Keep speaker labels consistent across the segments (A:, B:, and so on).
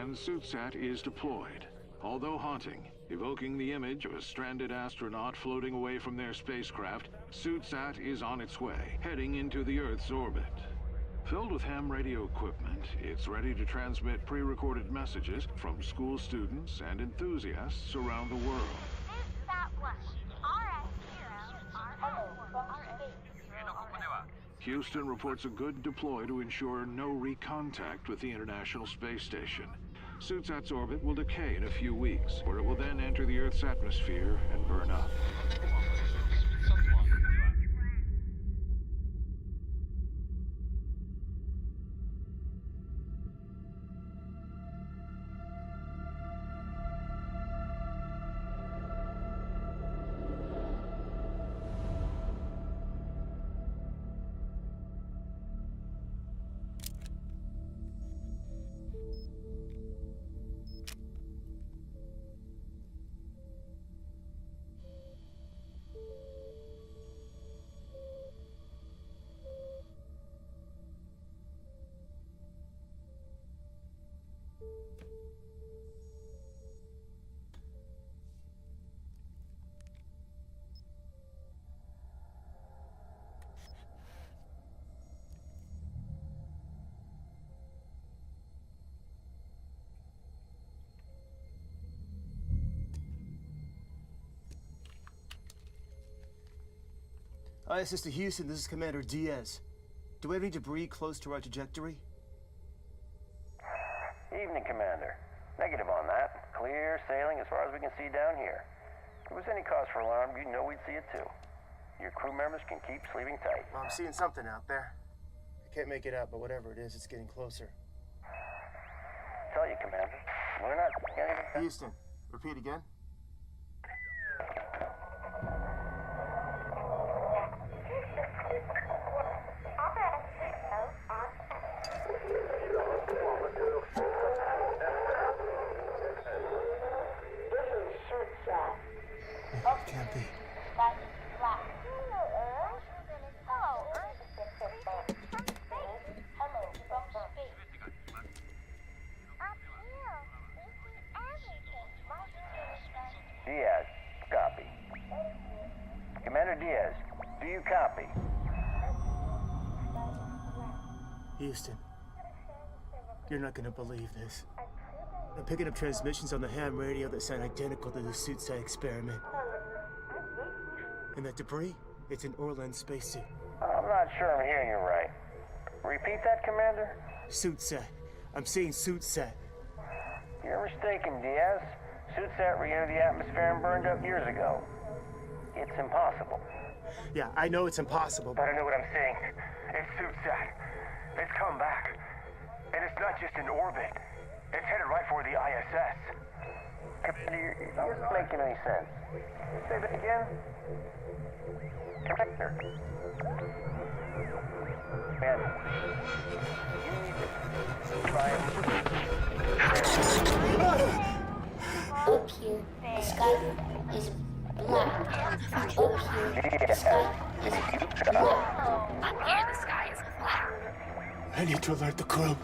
A: and Suitsat is deployed. Although haunting, evoking the image of a stranded astronaut floating away from their spacecraft, Suitsat is on its way, heading into the Earth's orbit. Filled with ham radio equipment, it's ready to transmit pre-recorded messages from school students and enthusiasts around the world. Houston reports a good deploy to ensure no recontact with the International Space Station. Suitsat's orbit will decay in a few weeks, where it will then enter the Earth's atmosphere and burn up.
B: Hi, this is to Houston. This is Commander Diaz. Do we have any debris close to our trajectory?
C: Evening, Commander. Negative on that. Clear sailing as far as we can see down here. If there was any cause for alarm, you know we'd see it too. Your crew members can keep sleeping tight.
B: Well, I'm seeing something out there. I can't make it out, but whatever it is, it's getting closer.
C: Tell you, Commander. We're not getting...
B: Houston, repeat again. Can't be.
C: Diaz, copy. Commander Diaz, do you copy?
B: Houston, you're not gonna believe this. I'm picking up transmissions on the ham radio that sound identical to the Suitsat experiment. And that debris, it's an Orlan spacesuit.
C: I'm not sure I'm hearing you right. Repeat that, Commander?
B: Suitsat. I'm saying Suitsat.
C: You're mistaken, Diaz. Suitsat re-entered the atmosphere and burned up years ago. It's impossible.
B: Yeah, I know it's impossible,
C: But I know what I'm saying. It's Suitsat. It's come back. And it's not just in orbit. It's headed right for the ISS. You're not making any sense. Say that again? Commander. Man, you need to try and...
D: Up here, the sky is black. Up here, the sky is black.
E: Up here, the sky is black.
B: I need to alert the crew.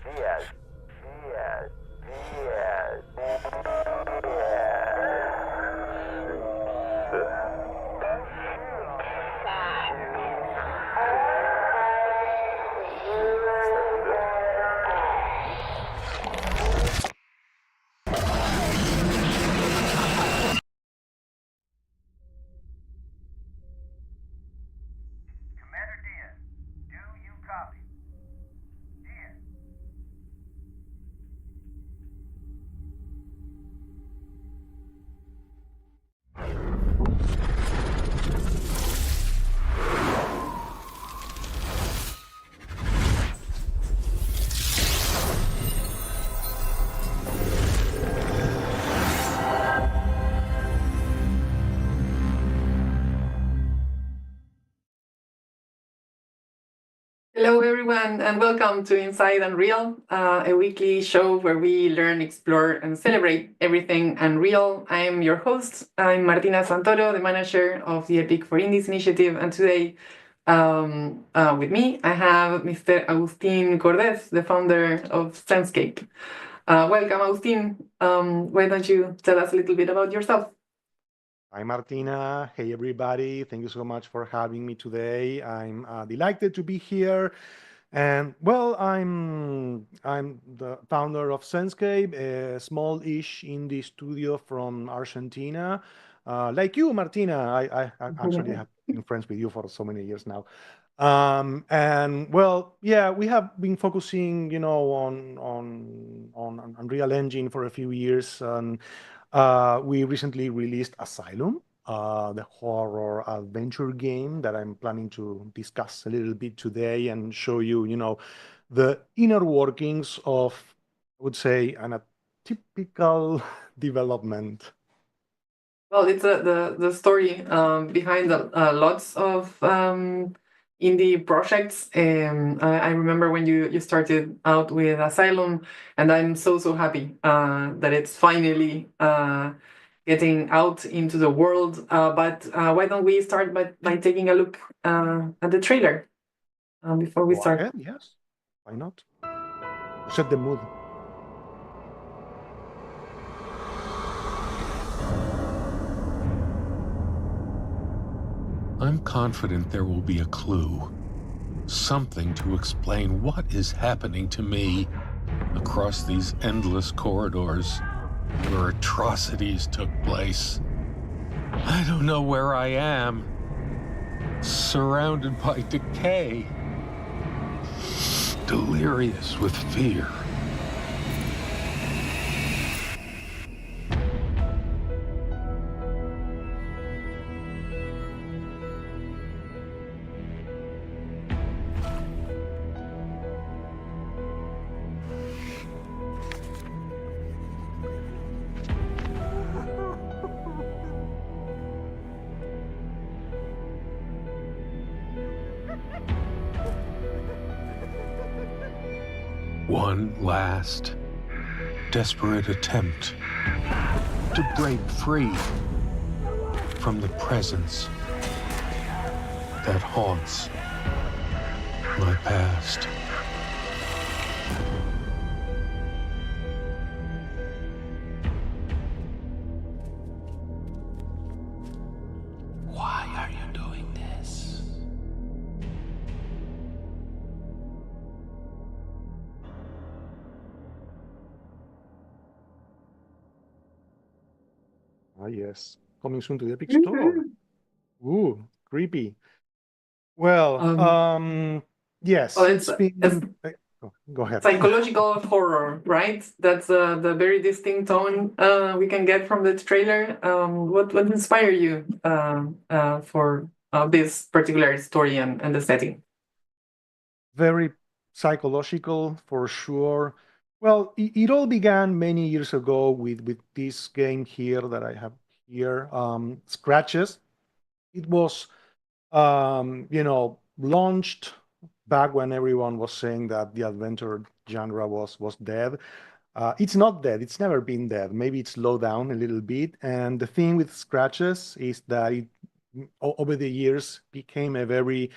C: Diaz.
F: Hello, everyone, and welcome to Inside Unreal, a weekly show where we learn, explore, and celebrate everything Unreal. I am your host. I'm Martina Santoro, the manager of the Epic for Indies initiative, and today with me I have Mr. Agustin Cordes, the founder of Senscape. Welcome, Agustin. Why don't you tell us a little bit about yourself?
G: Hi, Martina. Hey, everybody. Thank you so much for having me today. I'm delighted to be here. And well, I'm the founder of Senscape, a small-ish indie studio from Argentina. Like you, Martina, I actually have been friends with you for so many years now. And well, yeah, we have been focusing, on Unreal Engine for a few years, and we recently released Asylum, the horror adventure game that I'm planning to discuss a little bit today and show you, the inner workings of, I would say, an a typical development.
F: Well, it's the story behind lots of indie projects. I remember when you started out with Asylum, and I'm so happy that it's finally getting out into the world. But why don't we start by taking a look at the trailer before we
G: Go
F: start?
G: ahead, yes. Why not? Set the mood.
H: I'm confident there will be a clue, something to explain what is happening to me across these endless corridors where atrocities took place. I don't know where I am, surrounded by decay, delirious with fear. One last, desperate attempt to break free from the presence that haunts my past. Why are you doing this?
G: Ah, yes. Coming soon to the Epic Store. Ooh, creepy. Well, yes,
F: Well,
G: it's
F: it's
G: been. Go ahead.
F: psychological horror, right? That's the very distinct tone we can get from the trailer. What inspired you for this particular story and the setting?
G: Very psychological for sure. Well, it all began many years ago with this game here that I have here, Scratches. It was, launched back when everyone was saying that the adventure genre was dead. It's not dead. It's never been dead. Maybe it's slowed down a little bit. And the thing with Scratches is that it, over the years, became a very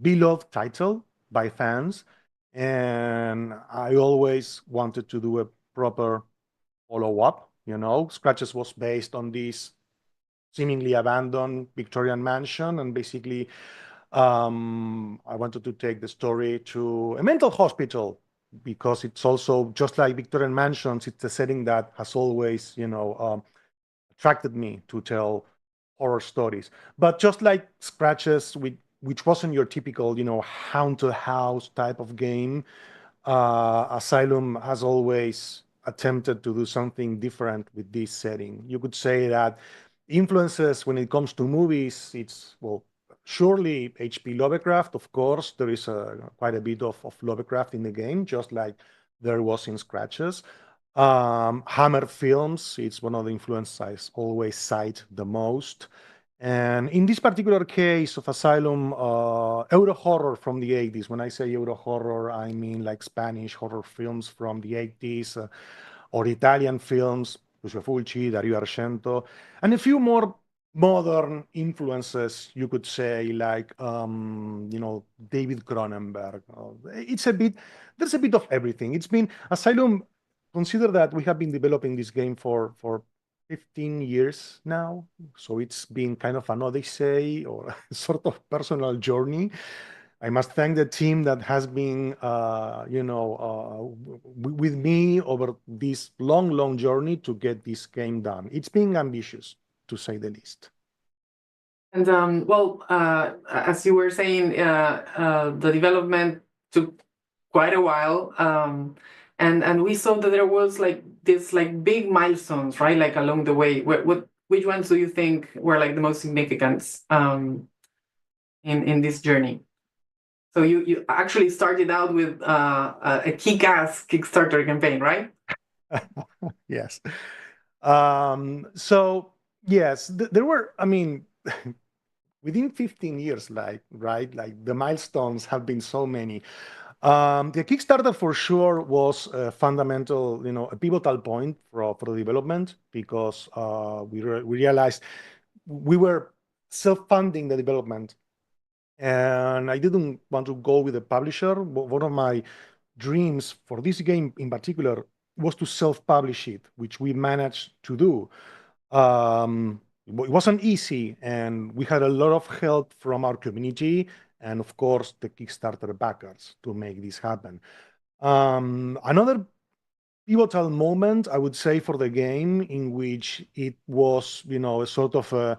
G: beloved title by fans. And I always wanted to do a proper follow-up. Scratches was based on this seemingly abandoned Victorian mansion, and basically I wanted to take the story to a mental hospital because it's also just like Victorian mansions. It's a setting that has always, attracted me to tell horror stories. But just like Scratches, which wasn't your typical, haunted house type of game, Asylum has always attempted to do something different with this setting. You could say that influences when it comes to movies, it's, well, surely H.P. Lovecraft, of course. There is quite a bit of Lovecraft in the game, just like there was in Scratches. Hammer films, it's one of the influences I always cite the most. And in this particular case of Asylum, Euro horror from the 80s. When I say Euro horror, I mean like Spanish horror films from the 80s, or Italian films, Lucio Fulci, Dario Argento, and a few more modern influences, you could say, like David Cronenberg. There's a bit of everything. It's been Asylum. Consider that we have been developing this game for 15 years now, so it's been kind of an odyssey or sort of personal journey. I must thank the team that has been, with me over this long, long journey to get this game done. It's been ambitious, to say the least.
F: And as you were saying, the development took quite a while, and we saw that there was like this like big milestones, right? Like along the way. Which ones do you think were like the most significant in this journey? So you actually started out with a kick-ass Kickstarter campaign, right?
G: Yes. So yes, there were. I mean, within 15 years, like the milestones have been so many. The Kickstarter for sure was a fundamental, a pivotal point for the development, because we realized we were self-funding the development, and I didn't want to go with a publisher. One of my dreams for this game in particular was to self-publish it, which we managed to do. It wasn't easy, and we had a lot of help from our community and, of course, the Kickstarter backers to make this happen. Another pivotal moment, I would say, for the game, in which it was, a sort of a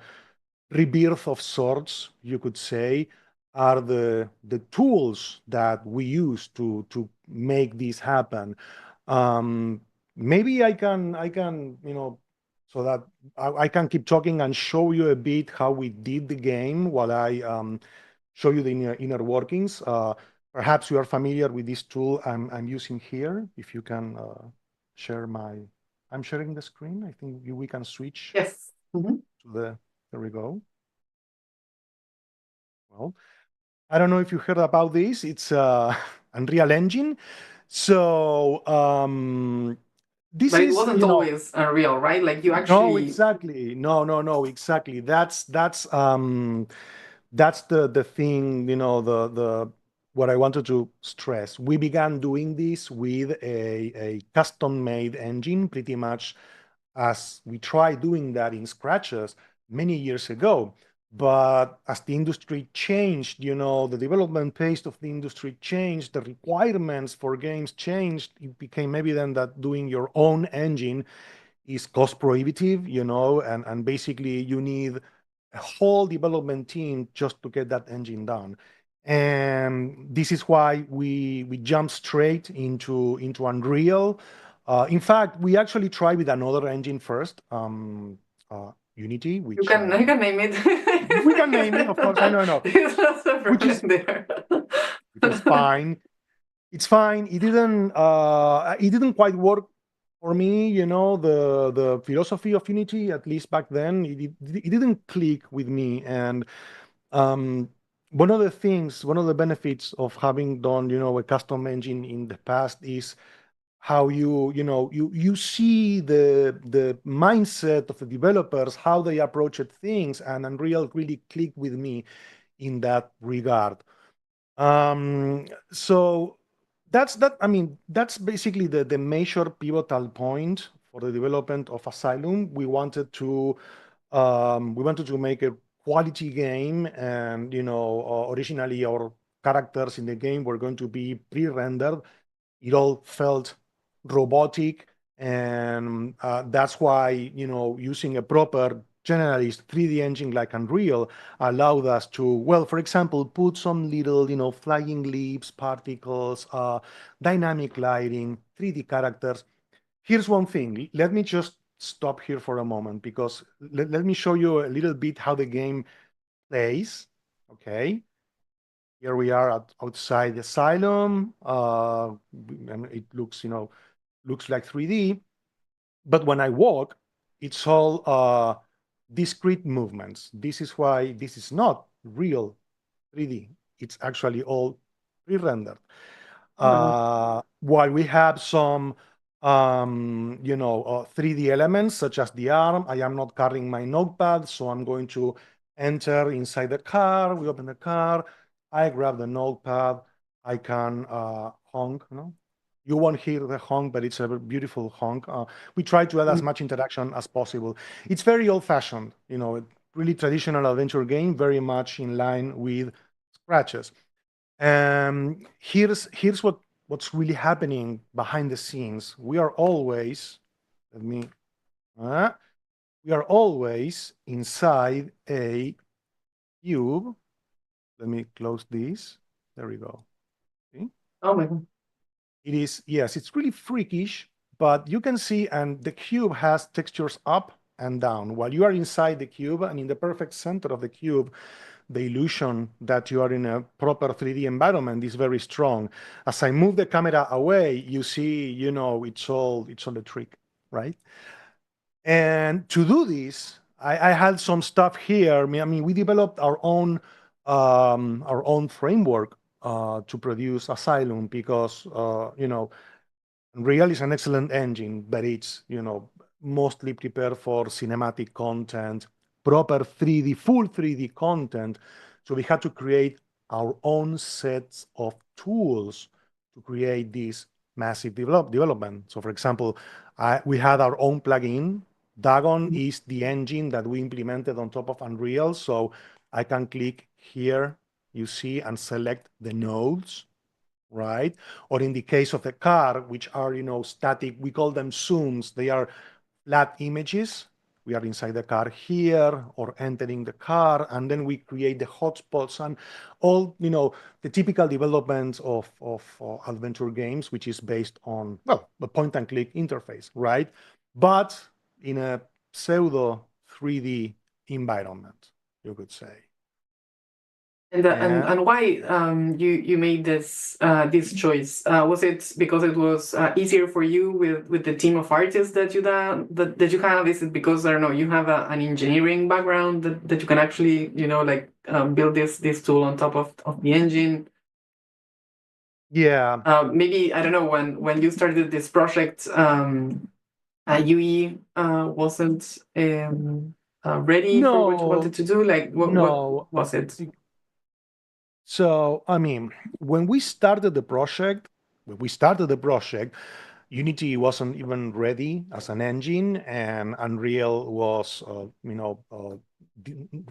G: rebirth of sorts, you could say, are the tools that we use to make this happen. Maybe I can so that I can keep talking and show you a bit how we did the game while I show you the inner workings. Perhaps you are familiar with this tool I'm using here. If you can share I'm sharing the screen. I think we can switch.
F: Yes.
G: To there we go. Well, I don't know if you heard about this. It's Unreal Engine. So this
F: but it
G: is,
F: wasn't always Unreal, right? Like you actually.
G: No, exactly. No, exactly. That's the thing, the what I wanted to stress. We began doing this with a custom-made engine, pretty much as we tried doing that in Scratches many years ago. But as the industry changed, the development pace of the industry changed, the requirements for games changed. It became evident that doing your own engine is cost prohibitive, and basically you need a whole development team just to get that engine done. And this is why we jumped straight into Unreal. In fact, we actually tried with another engine first, Unity, which
F: you can name it.
G: We can name it, of course. I know.
F: Which is there.
G: It's fine. It's fine. It didn't quite work for me, the philosophy of Unity, at least back then, it didn't click with me. And one of the benefits of having done, a custom engine in the past is how you see the mindset of the developers, how they approached things, and Unreal really clicked with me in that regard. So that's basically the major pivotal point for the development of Asylum. We wanted to make a quality game, and originally our characters in the game were going to be pre-rendered. It all felt robotic, and that's why using a proper generalist 3D engine like Unreal allowed us to, well, for example, put some little flying leaves, particles, dynamic lighting, 3D characters. Here's one thing. Let me just stop here for a moment, because let me show you a little bit how the game plays. Okay. Here we are outside the Asylum. And it looks like 3D. But when I walk, it's all discrete movements. This is why this is not real 3D. It's actually all pre-rendered. While we have some, 3D elements such as the arm, I am not carrying my notepad, so I'm going to enter inside the car. We open the car. I grab the notepad. I can honk. No? You won't hear the honk, but it's a beautiful honk. We try to add as much interaction as possible. It's very old-fashioned, really traditional adventure game, very much in line with Scratches. Here's what's really happening behind the scenes. We are always, we are always inside a cube. Let me close this. There we go. See?
F: Oh my God.
G: It is, yes, it's really freakish, but you can see, and the cube has textures up and down. While you are inside the cube and in the perfect center of the cube, the illusion that you are in a proper 3D environment is very strong. As I move the camera away, you see, it's all a trick, right? And to do this, I had some stuff here. I mean, we developed our own framework to produce Asylum because, Unreal is an excellent engine, but it's, mostly prepared for cinematic content, proper 3D, full 3D content. So we had to create our own sets of tools to create this massive development. So for example, we had our own plugin. Dagon is the engine that we implemented on top of Unreal. So I can click here, you see, and select the nodes, right? Or in the case of the car, which are, static, we call them zooms. They are flat images. We are inside the car here or entering the car, and then we create the hotspots and all, the typical developments of adventure games, which is based on, the point and click interface, right? But in a pseudo 3D environment, you could say.
F: And why you made this choice? Was it because it was easier for you with the team of artists that you have? Is it because, I don't know, you have an engineering background that you can actually build this tool on top of the engine?
G: Yeah.
F: Maybe, I don't know, when you started this project, UE wasn't ready for what you wanted to do. Like what was it?
G: So, I mean, when we started the project, Unity wasn't even ready as an engine, and Unreal was,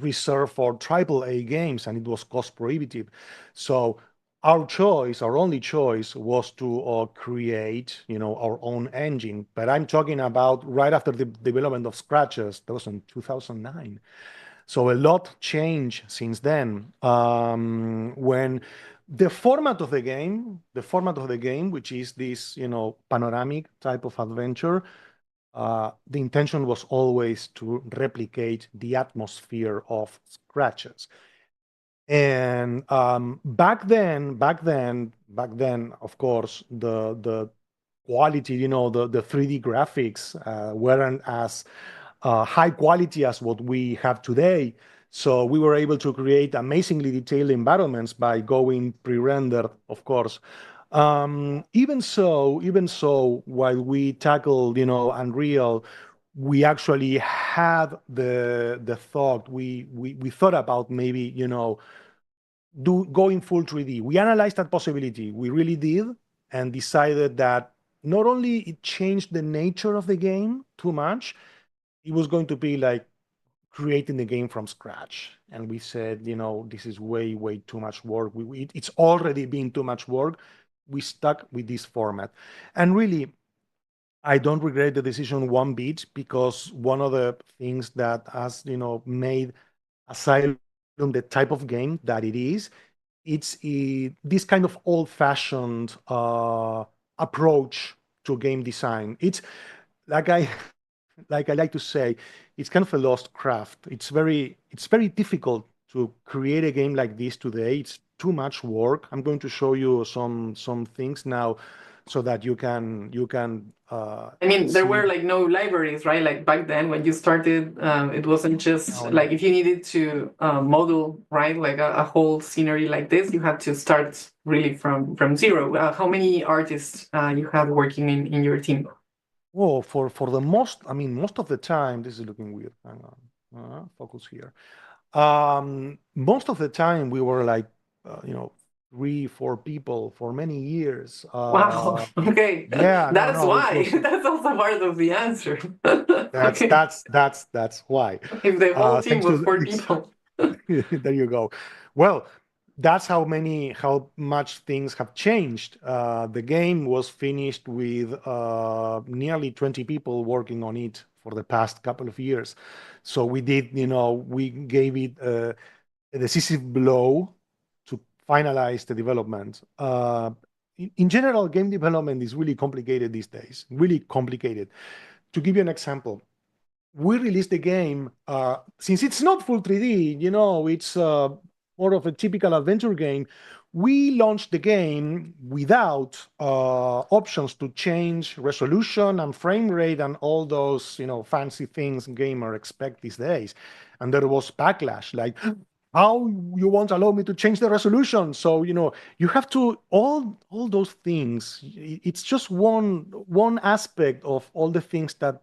G: reserved for AAA games, and it was cost prohibitive. So our only choice, was to create, our own engine. But I'm talking about right after the development of Scratches. That was in 2009. So a lot changed since then. When the format of the game, which is this, panoramic type of adventure, the intention was always to replicate the atmosphere of Scratches. And back then, of course, the quality, the 3D graphics weren't as high quality as what we have today. So we were able to create amazingly detailed environments by going pre-rendered, of course. Even so, while we tackled, Unreal, we actually had the thought, we thought about maybe, going full 3D. We analyzed that possibility. We really did, and decided that not only it changed the nature of the game too much, it was going to be like creating the game from scratch. And we said, this is way, way too much work. It's already been too much work. We stuck with this format. And really, I don't regret the decision one bit, because one of the things that has, made Asylum the type of game that it is, it's this kind of old-fashioned approach to game design. It's like I like to say, it's kind of a lost craft. It's very difficult to create a game like this today. It's too much work. I'm going to show you some things now. so that you can
F: I mean, there
G: see.
F: were like no libraries, right? Like back then when you started, it wasn't just
G: No,
F: like if you needed to model, right, like a whole scenery like this, you had to start really from zero. How many artists you had working in your team?
G: well, for the most, I mean, most of the time, this is looking weird. Hang on, focus here. Most of the time, we were like, 3, 4 people for many years.
F: Wow. Okay,
G: Yeah, no,
F: that's
G: no, it
F: why.
G: was.
F: That's also part of the answer.
G: That's
F: Okay,
G: that's that's that's why.
F: if the whole team
G: Thanks
F: was
G: to
F: four people.
G: there you go. Well, that's how much things have changed. The game was finished with nearly 20 people working on it for the past couple of years. So we gave it a decisive blow to finalize the development. In general, game development is really complicated these days. Really complicated. To give you an example, we released the game since it's not full 3D, it's more of a typical adventure game. We launched the game without options to change resolution and frame rate and all those, fancy things gamers expect these days. And there was backlash, like, how you won't allow me to change the resolution? So, you have to all those things. It's just one aspect of all the things that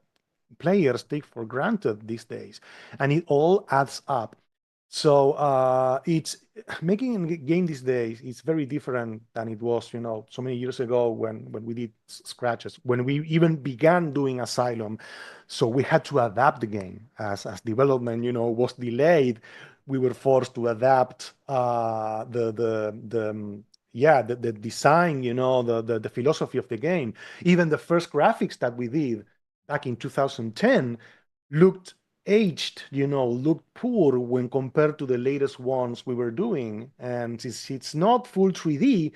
G: players take for granted these days, and it all adds up. So it's making a game these days is very different than it was, so many years ago when we did scratches, when we even began doing Asylum. So we had to adapt the game as development, was delayed. We were forced to adapt the design, the philosophy of the game. Even the first graphics that we did back in 2010 looked aged, looked poor when compared to the latest ones we were doing. And since it's not full 3D,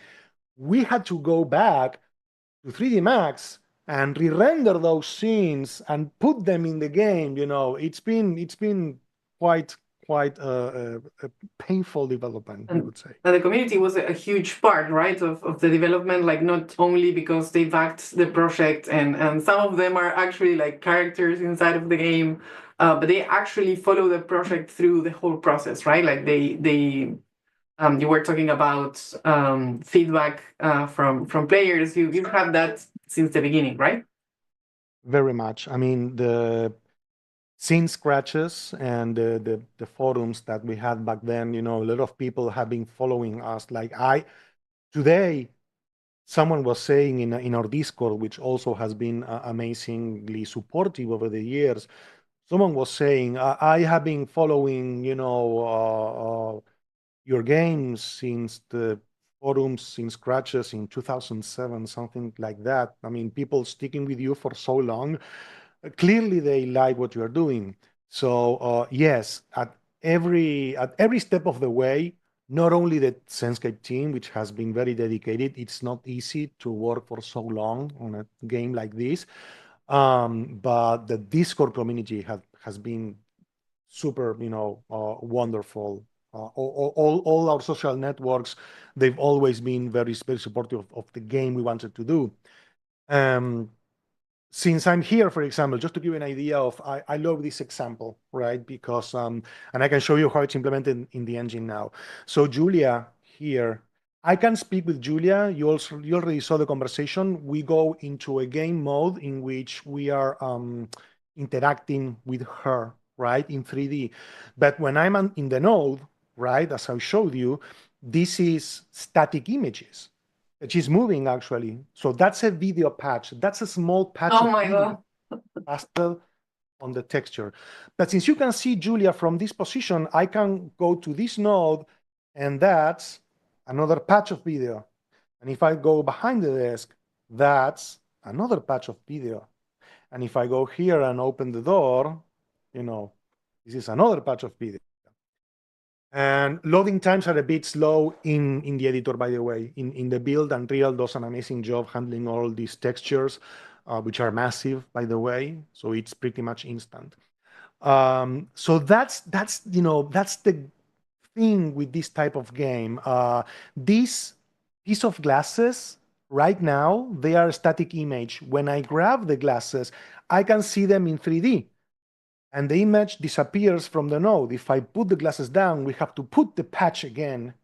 G: we had to go back to 3D Max and re-render those scenes and put them in the game. It's been quite a painful development, we would say.
F: And the community was a huge part, right, of the development, like not only because they backed the project and some of them are actually like characters inside of the game, but they actually follow the project through the whole process, right? Like they you were talking about feedback from players. You've had that since the beginning, right?
G: Very much. I mean, the scene scratches and the forums that we had back then, a lot of people have been following us. Like today, someone was saying in our Discord, which also has been amazingly supportive over the years. Someone was saying, I have been following, your games since the forums, since scratches in 2007, something like that. I mean, people sticking with you for so long, clearly they like what you are doing. So yes, at every step of the way, not only the Senscape team, which has been very dedicated, it's not easy to work for so long on a game like this, but the Discord community has been super, wonderful. All our social networks, they've always been very, very supportive of the game we wanted to do. Um, since I'm here, for example, just to give you an idea of, I love this example, right? Because, and I can show you how it's implemented in the engine now. So Julia here, I can speak with Julia. You already saw the conversation. We go into a game mode in which we are interacting with her, right, in 3D. But when I'm in the node, right, as I showed you, this is static images. She's moving actually. So that's a video patch. That's a small patch
F: Oh
G: of
F: my
G: video
F: God.
G: pastel on the texture. But since you can see Julia from this position, I can go to this node and that's another patch of video. And if I go behind the desk, that's another patch of video. And if I go here and open the door, this is another patch of video. And loading times are a bit slow in the editor, by the way. In the build, Unreal does an amazing job handling all these textures, which are massive, by the way. So it's pretty much instant. So that's the thing with this type of game. This piece of glasses right now, they are a static image. When I grab the glasses, I can see them in 3D. And the image disappears from the node. If I put the glasses down, we have to put the patch again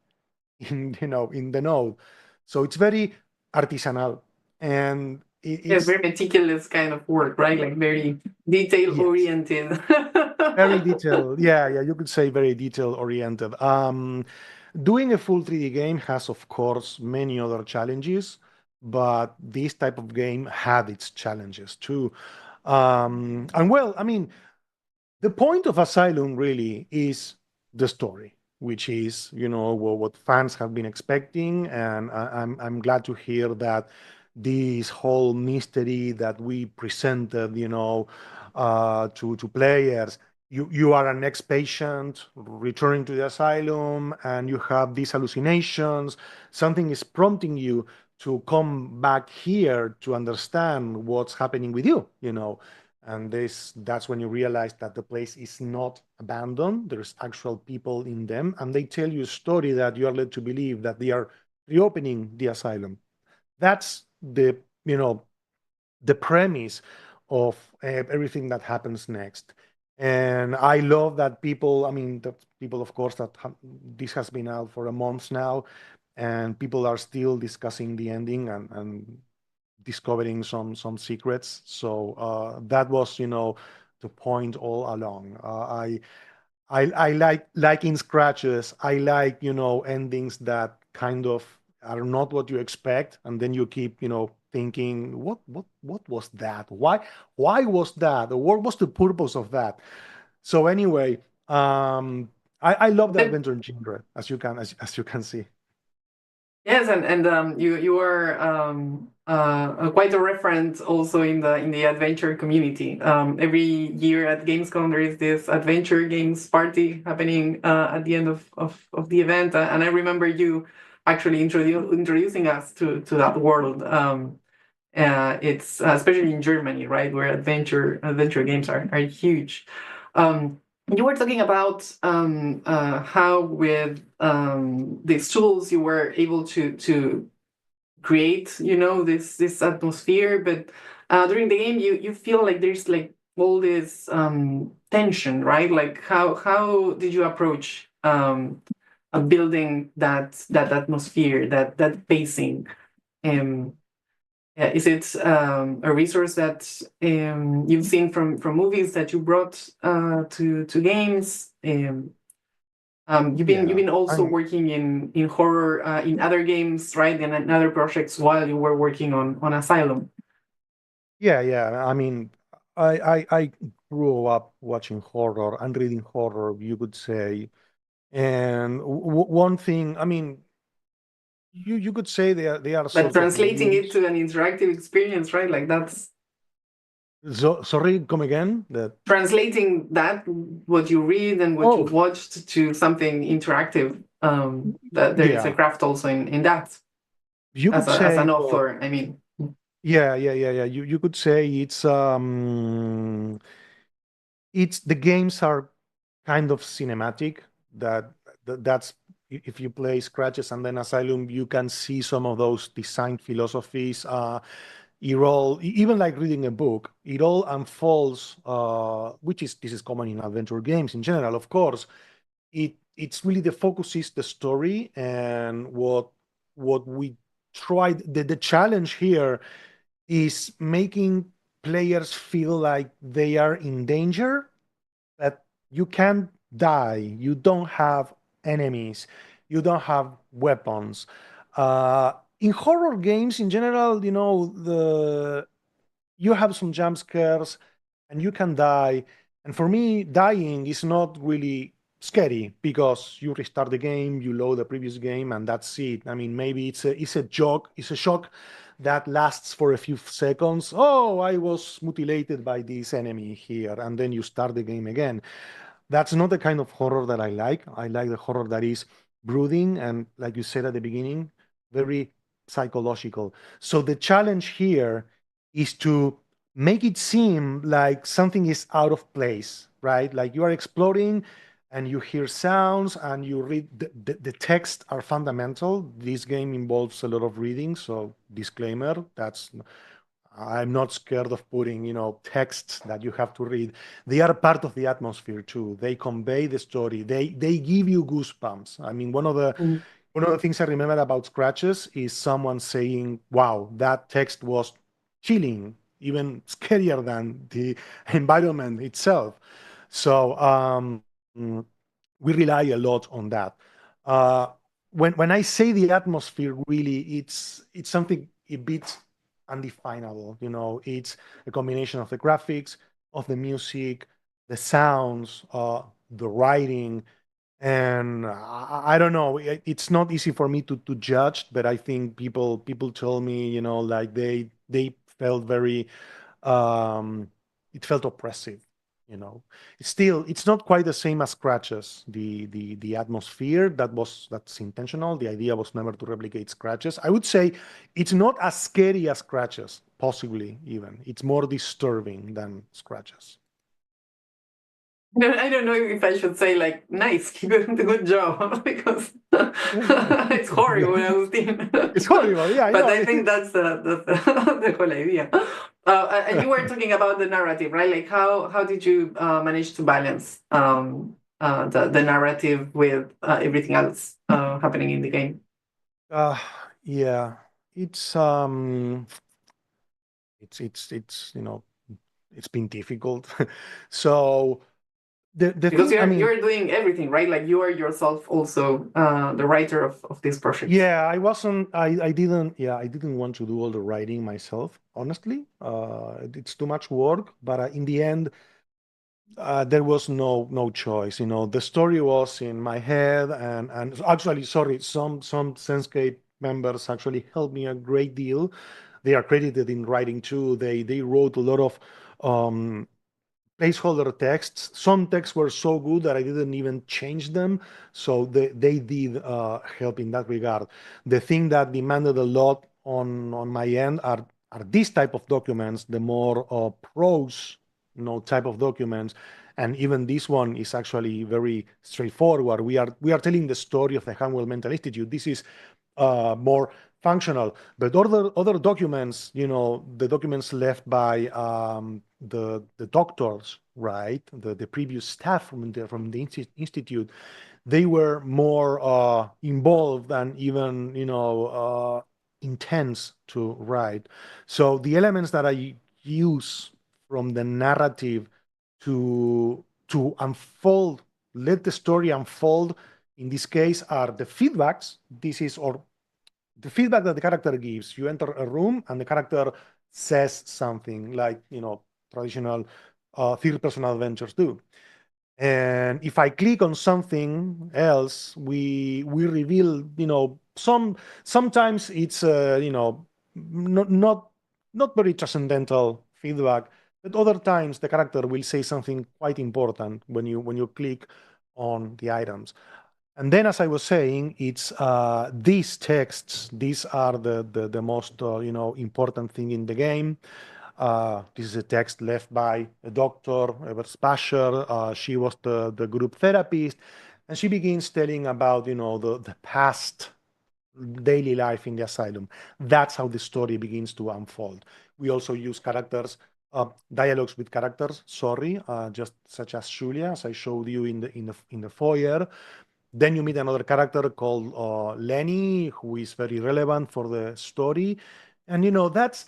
G: in the node. So it's very artisanal, and
F: Yes,
G: it's
F: very meticulous kind of work, right? Like very detail
G: yes,
F: oriented.
G: very detailed. Yeah, yeah, you could say very detail oriented. Doing a full 3D game has, of course, many other challenges, but this type of game had its challenges too. And well, I mean, the point of Asylum really is the story, which is, what fans have been expecting, and I'm glad to hear that this whole mystery that we presented, to players. You are an ex-patient returning to the asylum, and you have these hallucinations. Something is prompting you to come back here to understand what's happening with you. And that's when you realize that the place is not abandoned. There's actual people in them, and they tell you a story that you are led to believe that they are reopening the asylum. That's the premise of everything that happens next. And I love that people, I mean, that people, of course, this has been out for a month now, and people are still discussing the ending and discovering some secrets. So that was, the point all along. I like in scratches. I like, endings that kind of are not what you expect, and then you keep, thinking, what was that? Why was that? Or what was the purpose of that? So anyway, I love the adventure genre, as you can see.
F: Yes, and you are quite a reference also in the adventure community. Every year at Gamescom there is this adventure games party happening at the end of the event, and I remember you actually introducing us to that world. It's especially in Germany, right, where adventure games are huge. You were talking about how with these tools you were able to create, this atmosphere, but during the game you feel like there's like all this tension, right? Like how did you approach building that atmosphere, that pacing? Um, is it a resource that you've seen from movies that you brought to games? You've been also
G: I'm
F: working in horror in other games, right? And in other projects while you were working on Asylum.
G: Yeah. I mean, I grew up watching horror and reading horror, you could say. And one thing, I mean, you could say they are
F: But
G: sort of
F: translating it
G: rules.
F: to an interactive experience, right? Like that's
G: So, sorry, come again. That
F: translating that what you read and what you
G: oh
F: watched to something interactive. That there is a
G: yeah,
F: craft also in that
G: you could
F: as
G: say
F: an
G: well,
F: author. I mean,
G: yeah. You could say it's the games are kind of cinematic. That's if you play Scratches and then Asylum, you can see some of those design philosophies. Even like reading a book, it all unfolds, which is this is common in adventure games in general, of course. It's really the focus is the story, and what we tried the challenge here is making players feel like they are in danger, that you can't die, you don't have enemies, you don't have weapons. In horror games in general, the you have some jump scares and you can die. And for me, dying is not really scary because you restart the game, you load the previous game, and that's it. I mean, maybe it's a shock that lasts for a few seconds. Oh, I was mutilated by this enemy here, and then you start the game again. That's not the kind of horror that I like. I like the horror that is brooding and, like you said at the beginning, very psychological. So the challenge here is to make it seem like something is out of place, right? Like you are exploring, and you hear sounds and you read the text are fundamental. This game involves a lot of reading, so disclaimer, that's I'm not scared of putting, texts that you have to read. They are part of the atmosphere too. They convey the story. They give you goosebumps. I mean, one of the things I remember about Scratches is someone saying, "Wow, that text was chilling, even scarier than the environment itself." So we rely a lot on that. Uh, when I say the atmosphere, really, it's something a bit undefinable. It's a combination of the graphics, of the music, the sounds, the writing, and I don't know. It's not easy for me to judge, but I think people tell me, like they felt very it felt oppressive. It's not quite the same as Scratches. The atmosphere that's intentional. The idea was never to replicate Scratches. I would say it's not as scary as Scratches, possibly even. It's more disturbing than Scratches.
F: I don't know if I should say like nice, keep it a good job because it's horrible, Agustin.
G: It's horrible, yeah, I
F: But
G: know.
F: I think that's the whole idea. And you were talking about the narrative, right? Like how did you manage to balance the narrative with everything else happening in the game?
G: Uh, yeah, it's it's it's been difficult. So the
F: Because
G: thing, I mean,
F: you're doing everything, right? Like you are yourself also the writer of this project.
G: yeah, I wasn't. I didn't. Yeah, I didn't want to do all the writing myself. Honestly, it's too much work. But in the end, there was no choice. The story was in my head, and actually, sorry, some Senscape members actually helped me a great deal. They are credited in writing too. They wrote a lot of um, placeholder texts. Some texts were so good that I didn't even change them. So they did help in that regard. The thing that demanded a lot on my end are these type of documents, the more prose, type of documents. And even this one is actually very straightforward. We are telling the story of the Hanwell Mental Institute. This is more functional. But other documents, the documents left by the doctors, right, the previous staff from the institute, they were more involved and even intense to write. So the elements that I use from the narrative to unfold, let the story unfold. In this case, are the feedbacks. This is or the feedback that the character gives. You enter a room and the character says something like, traditional third-person adventures do. And if I click on something else, we reveal, sometimes it's not very transcendental feedback, but other times the character will say something quite important when you click on the items. And then, as I was saying, it's these texts. These are the most important thing in the game. This is a text left by a doctor, Ever Spasher. She was the group therapist, and she begins telling about the past daily life in the asylum. That's how the story begins to unfold. We also use characters, dialogues with characters. Sorry, just such as Julia, as I showed you in the foyer. Then you meet another character called Lenny, who is very relevant for the story, and that's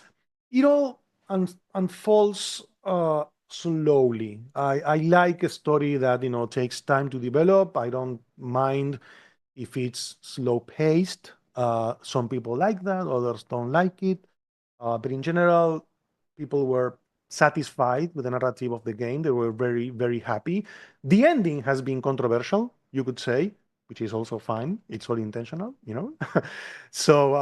G: it all unfolds slowly. I like a story that takes time to develop. I don't mind if it's slow paced. Some people like that, others don't like it. But in general, people were satisfied with the narrative of the game. They were very, very happy. The ending has been controversial, you could say, which is also fine. It's all intentional. So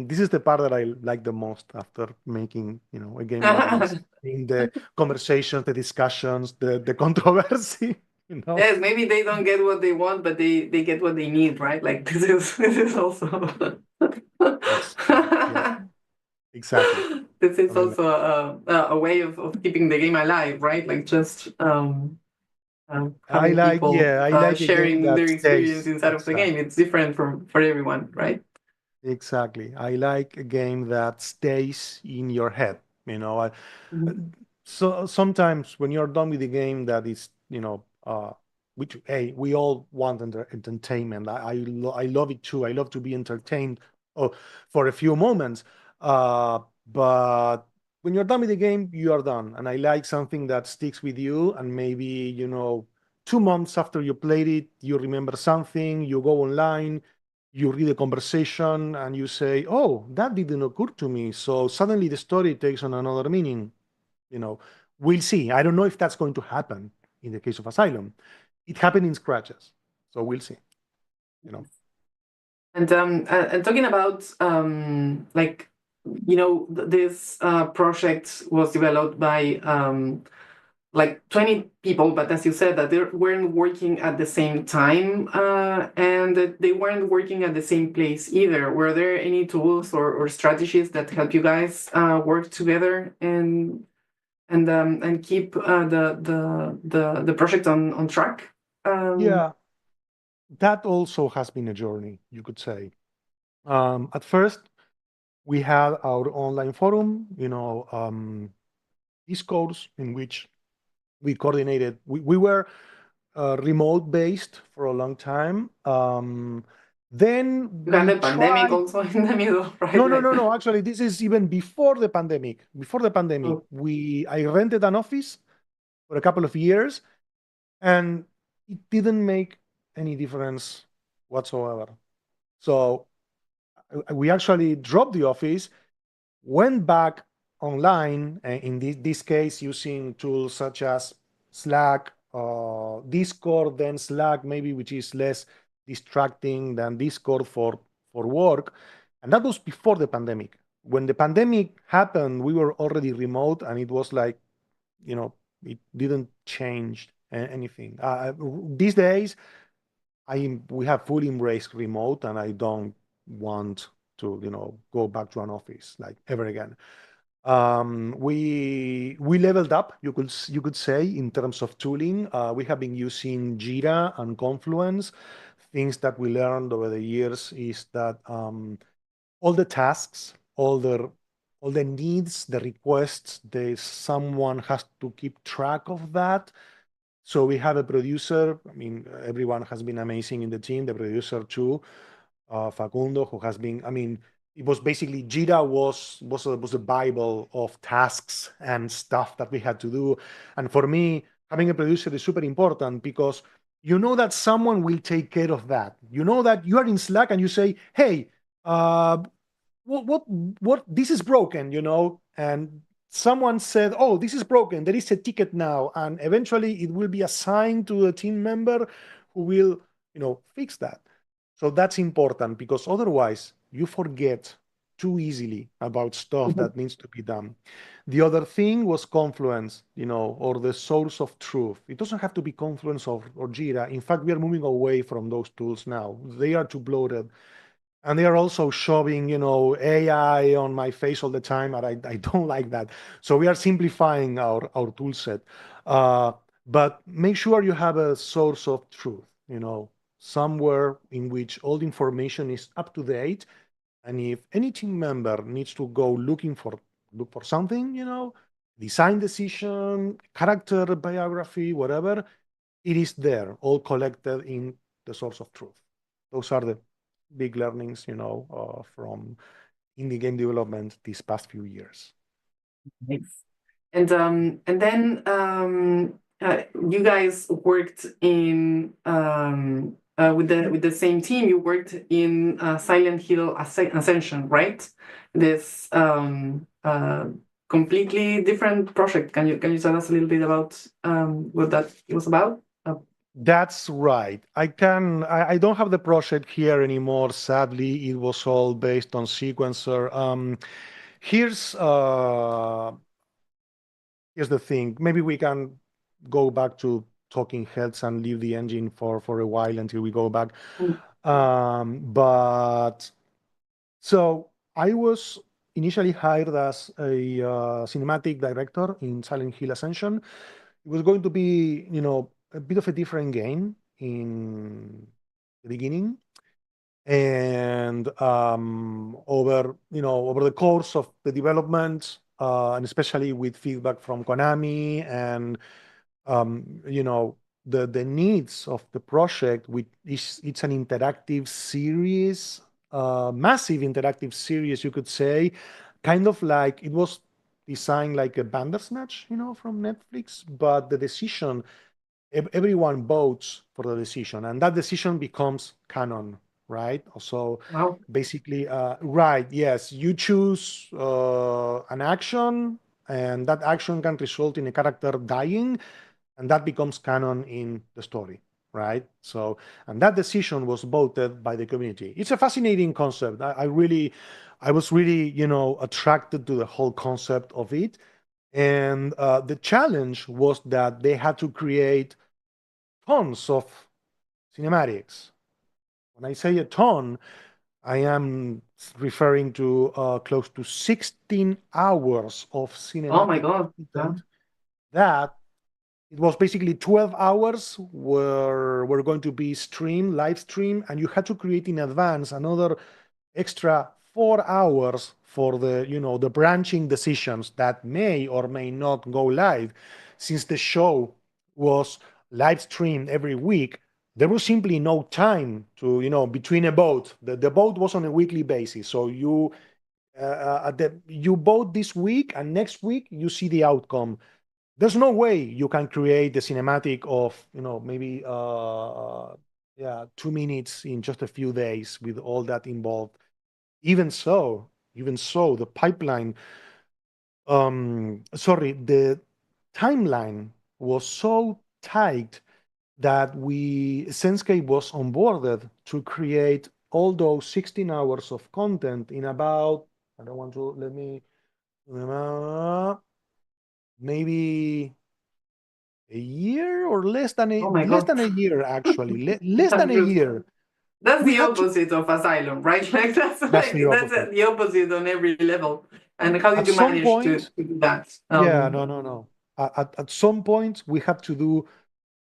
G: this is the part that I like the most after making, a game like this. In the conversations, the discussions, the controversy.
F: Yes, maybe they don't get what they want, but they get what they need, right? Like this is also
G: Yes. Yeah. Exactly.
F: this is
G: Something like
F: also a way of keeping the game alive, right? Like just having people
G: I like a game
F: sharing
G: that
F: their experience
G: stays.
F: inside of the game. It's different for everyone, right?
G: Exactly. I like a game that stays in your head.
F: Mhm.
G: So sometimes when you're done with the game that is, which, hey, we all want entertainment. I love it too. I love to be entertained oh, for a few moments. But when you're done with the game, you are done. And I like something that sticks with you. And maybe, 2 months after you played it, you remember something, you go online, you read a conversation and you say, oh, that didn't occur to me. So suddenly the story takes on another meaning. You know, we'll see. I don't know if that's going to happen in the case of Asylum. It happened in scratches. So we'll see. You know.
F: And talking about this project was developed by 20 people, but as you said, that they weren't working at the same time, and that they weren't working at the same place either. Were there any tools or strategies that help you guys work together and keep the project on track?
G: Yeah, that also has been a journey, you could say. At first, we had our online forum, Discourse, in which we coordinated. We were remote based for a long time. Then
F: You had
G: we
F: the pandemic
G: tried.
F: also in the middle, right?
G: No, no, no, no. Actually, this is even before the pandemic. Before the pandemic,
F: Oh.
G: I rented an office for a couple of years, and it didn't make any difference whatsoever. So we actually dropped the office, went back online, in this case using tools such as Slack, Discord, then Slack, maybe, which is less distracting than Discord for work. And that was before the pandemic. When the pandemic happened, we were already remote, and it was like, it didn't change anything. These days, we have fully embraced remote, and I don't want to, go back to an office like ever again. We leveled up, you could say, in terms of tooling. We have been using Jira and Confluence. Things that we learned over the years is that all the tasks, all the needs, the requests, someone has to keep track of that. So we have a producer. I mean, everyone has been amazing in the team. The producer too, Facundo, who has been. I mean, it was basically Jira was a bible of tasks and stuff that we had to do. And for me, having a producer is super important because you know that someone will take care of that. You know that you are in Slack and you say, "Hey, uh, what this is broken," and someone said, "Oh, this is broken, there is a ticket now," and eventually it will be assigned to a team member who will fix that. So that's important because otherwise you forget too easily about stuff that needs to be done. The other thing was Confluence, or the source of truth. It doesn't have to be Confluence or Jira. In fact, we are moving away from those tools now. They are too bloated, and they are also shoving AI on my face all the time, and I don't like that. So we are simplifying our tool set. But make sure you have a source of truth, somewhere in which all the information is up to date. And if any team member needs to go look for something, design decision, character biography, whatever, it is there, all collected in the source of truth. Those are the big learnings, from indie game development these past few years.
F: Nice. And then you guys worked in with the same team. You worked in Silent Hill Ascension, right? This completely different project. Can you tell us a little bit about what that was about?
G: That's right. I don't have the project here anymore. Sadly, it was all based on Sequencer. Here's the thing. Maybe we can go back to Talking Heads and leave the engine for a while until we go back. But so I was initially hired as a cinematic director in Silent Hill Ascension. It was going to be, a bit of a different game in the beginning, and over the course of the development, and especially with feedback from Konami and the needs of the project, which it's an interactive series, massive interactive series, you could say, kind of like it was designed like a Bandersnatch, from Netflix, but the decision, everyone votes for the decision, and that decision becomes canon, right? So
F: Wow.
G: basically, right, yes, you choose an action, and that action can result in a character dying, and that becomes canon in the story, right? So, and that decision was voted by the community. It's a fascinating concept. I was really, attracted to the whole concept of it. And the challenge was that they had to create tons of cinematics. When I say a ton, I am referring to close to 16 hours of
F: Oh my
G: cinematic
F: God. Yeah.
G: content. That it was basically 12 hours were going to be live stream, and you had to create in advance another extra 4 hours for the branching decisions that may or may not go live. Since the show was live streamed every week, there was simply no time to, between a vote. The vote was on a weekly basis. So you vote this week, and next week you see the outcome. There's no way you can create the cinematic of, maybe 2 minutes in just a few days with all that involved. Even so, the pipeline, the timeline was so tight that Senscape was onboarded to create all those 16 hours of content in about, I don't want to, let me, maybe a year, or
F: Oh my
G: less
F: God.
G: than a year, actually, less than a year.
F: That's
G: We
F: the
G: had to,
F: opposite of Asylum, right? Like that's
G: that's the
F: that's
G: opposite.
F: the opposite on every level. And how did
G: At
F: you
G: some
F: manage to
G: point,
F: do that?
G: yeah, no. At some point, we had to do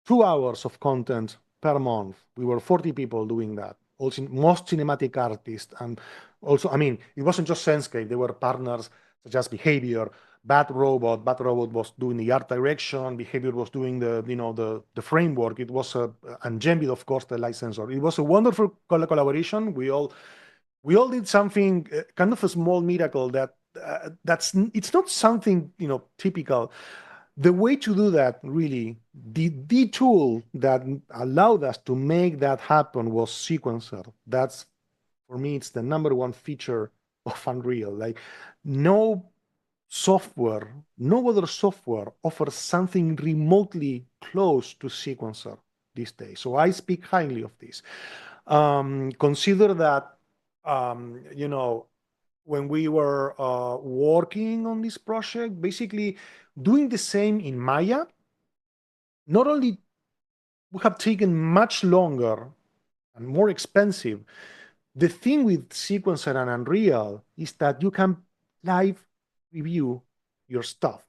G: 2 hours of content per month. We were 40 people doing that. Also, most cinematic artists, and also, I mean, it wasn't just Senscape. There were partners such as Behavior, Bad Robot. Bad Robot was doing the art direction. Behavior was doing the framework. It was and Gembit, of course, the licensor. It was a wonderful collaboration. We all did something, kind of a small miracle it's not something typical. The way to do that, really, the tool that allowed us to make that happen was Sequencer. That's, for me, it's the number one feature of Unreal. Like, no no other software offers something remotely close to Sequencer these days. So I speak highly of this. Consider that, when we were working on this project, basically doing the same in Maya, not only would have taken much longer and more expensive, the thing with Sequencer and Unreal is that you can live review your stuff.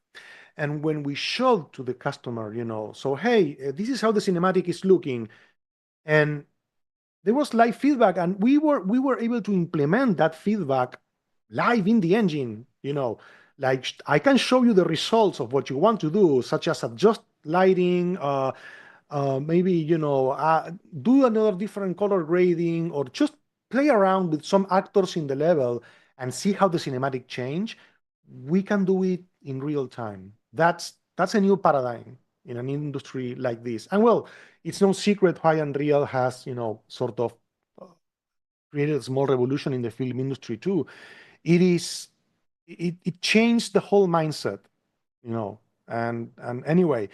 G: And when we showed to the customer, so hey, this is how the cinematic is looking, and there was live feedback, and we were able to implement that feedback live in the engine. Like, I can show you the results of what you want to do, such as adjust lighting, maybe do another different color grading, or just play around with some actors in the level and see how the cinematic change. We can do it in real time. That's a new paradigm in an industry like this. And well, it's no secret why Unreal has sort of created a small revolution in the film industry too. It changed the whole mindset, and anyway,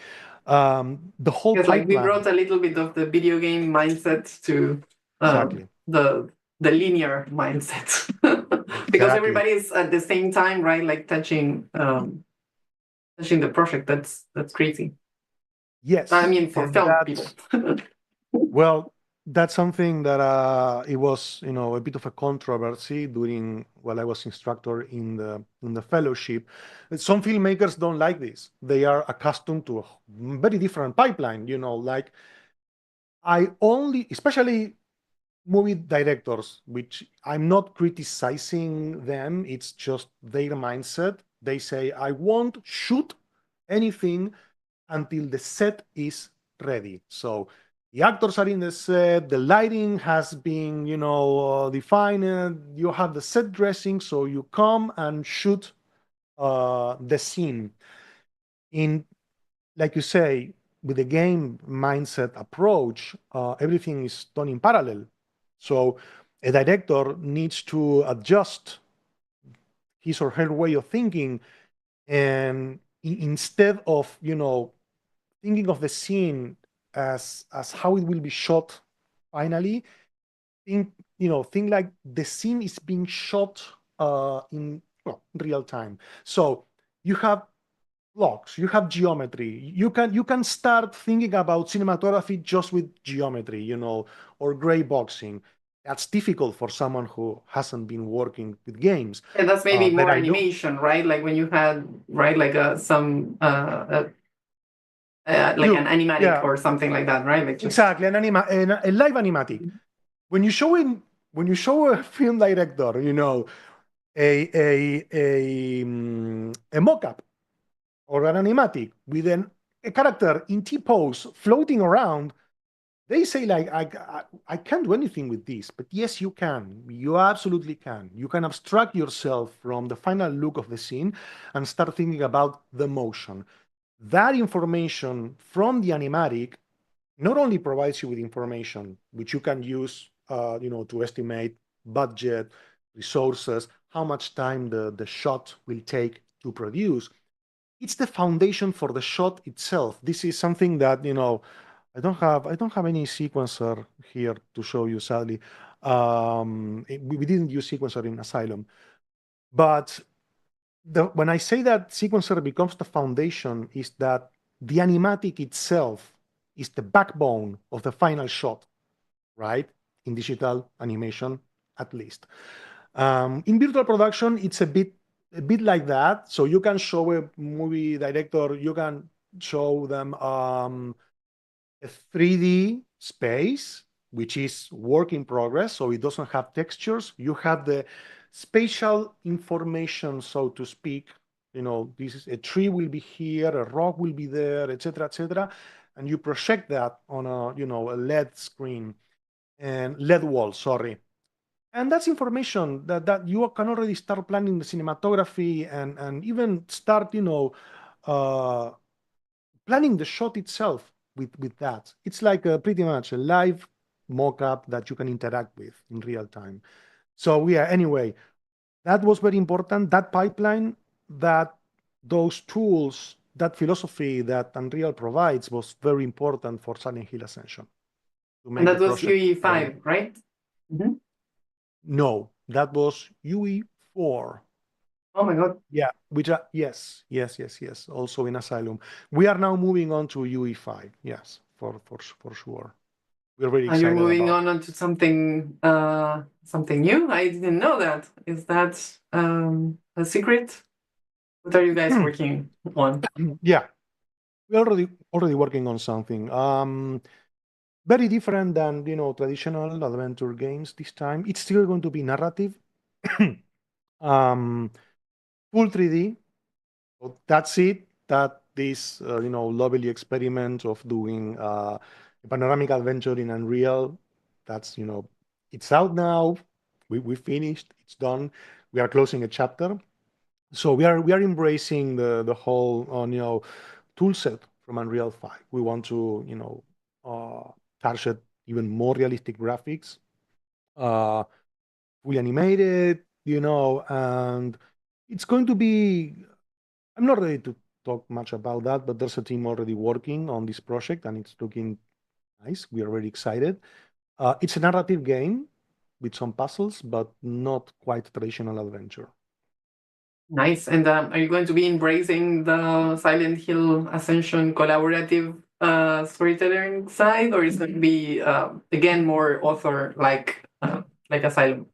G: the whole
F: It's like we
G: pipeline.
F: brought a little bit of the video game mindset to
G: Exactly.
F: the linear mindset. Because
G: Exactly.
F: everybody is at the same time, right? Like touching the project. That's crazy.
G: Yes.
F: I mean, for
G: And
F: film
G: that's,
F: people.
G: well, that's something that it was, a bit of a controversy during while I was instructor in the fellowship. Some filmmakers don't like this. They are accustomed to a very different pipeline. Like I only, especially movie directors, which I'm not criticizing them. It's just their mindset. They say, I won't shoot anything until the set is ready. So the actors are in the set, the lighting has been, defined, you have the set dressing, so you come and shoot the scene. In, like you say, with the game mindset approach, everything is done in parallel. So a director needs to adjust his or her way of thinking, and instead of thinking of the scene as how it will be shot finally, think like the scene is being shot in real time. So you have blocks, you have geometry. You can start thinking about cinematography just with geometry, or gray boxing. That's difficult for someone who hasn't been working with games.
F: And that's maybe
G: But
F: more
G: I know,
F: animation, right? Like when you had, right, like some like
G: true,
F: an animatic
G: yeah,
F: or something like that, right? Like just
G: exactly, a live animatic. When you show a film director, a mock-up or an animatic with a character in T-pose floating around, they say like, I can't do anything with this. But yes, you can. You absolutely can. You can abstract yourself from the final look of the scene and start thinking about the motion. That information from the animatic not only provides you with information which you can use, to estimate budget, resources, how much time the shot will take to produce. It's the foundation for the shot itself. This is something that I don't have any sequencer here to show you, sadly. We didn't use sequencer in Asylum, but when I say that sequencer becomes the foundation, is that the animatic itself is the backbone of the final shot, right? In digital animation, at least. In virtual production, it's a bit like that. So you can show a movie director, you can show them a 3D space, which is work in progress, so it doesn't have textures. You have the spatial information, so to speak. This is a tree will be here, a rock will be there, etc., etc., and you project that on a LED screen and LED wall. Sorry, and that's information that you can already start planning the cinematography and even start uh, planning the shot itself with that. It's like pretty much a live mock-up that you can interact with in real time. So yeah, anyway, that was very important. That pipeline, those tools, that philosophy that Unreal provides was very important for Silent Hill Ascension to
F: and
G: make the
F: that was
G: project run.
F: UE5, right? Mm-hmm.
G: No, that was UE4.
F: Oh my God.
G: Yeah, which yes. Also in Asylum, we are now moving on to UE5. Yes, for sure. We're very
F: Are you
G: excited
F: moving
G: about.
F: on to something new? I didn't know that. Is that a secret? What are you guys working on?
G: Yeah, we're already working on something. Very different than traditional adventure games this time. It's still going to be narrative. Full 3D. So that's it. That this lovely experiment of doing a panoramic adventure in Unreal. That's it's out now. We finished. It's done. We are closing a chapter. So we are embracing the whole tool set from Unreal 5. We want to target even more realistic graphics, uh, fully animated, and it's going to be. I'm not ready to talk much about that, but there's a team already working on this project, and it's looking nice. We are very excited. It's a narrative game with some puzzles, but not quite traditional adventure.
F: Nice. And are you going to be embracing the Silent Hill Ascension collaborative storytelling side, or is it going to be again more author like Asylum?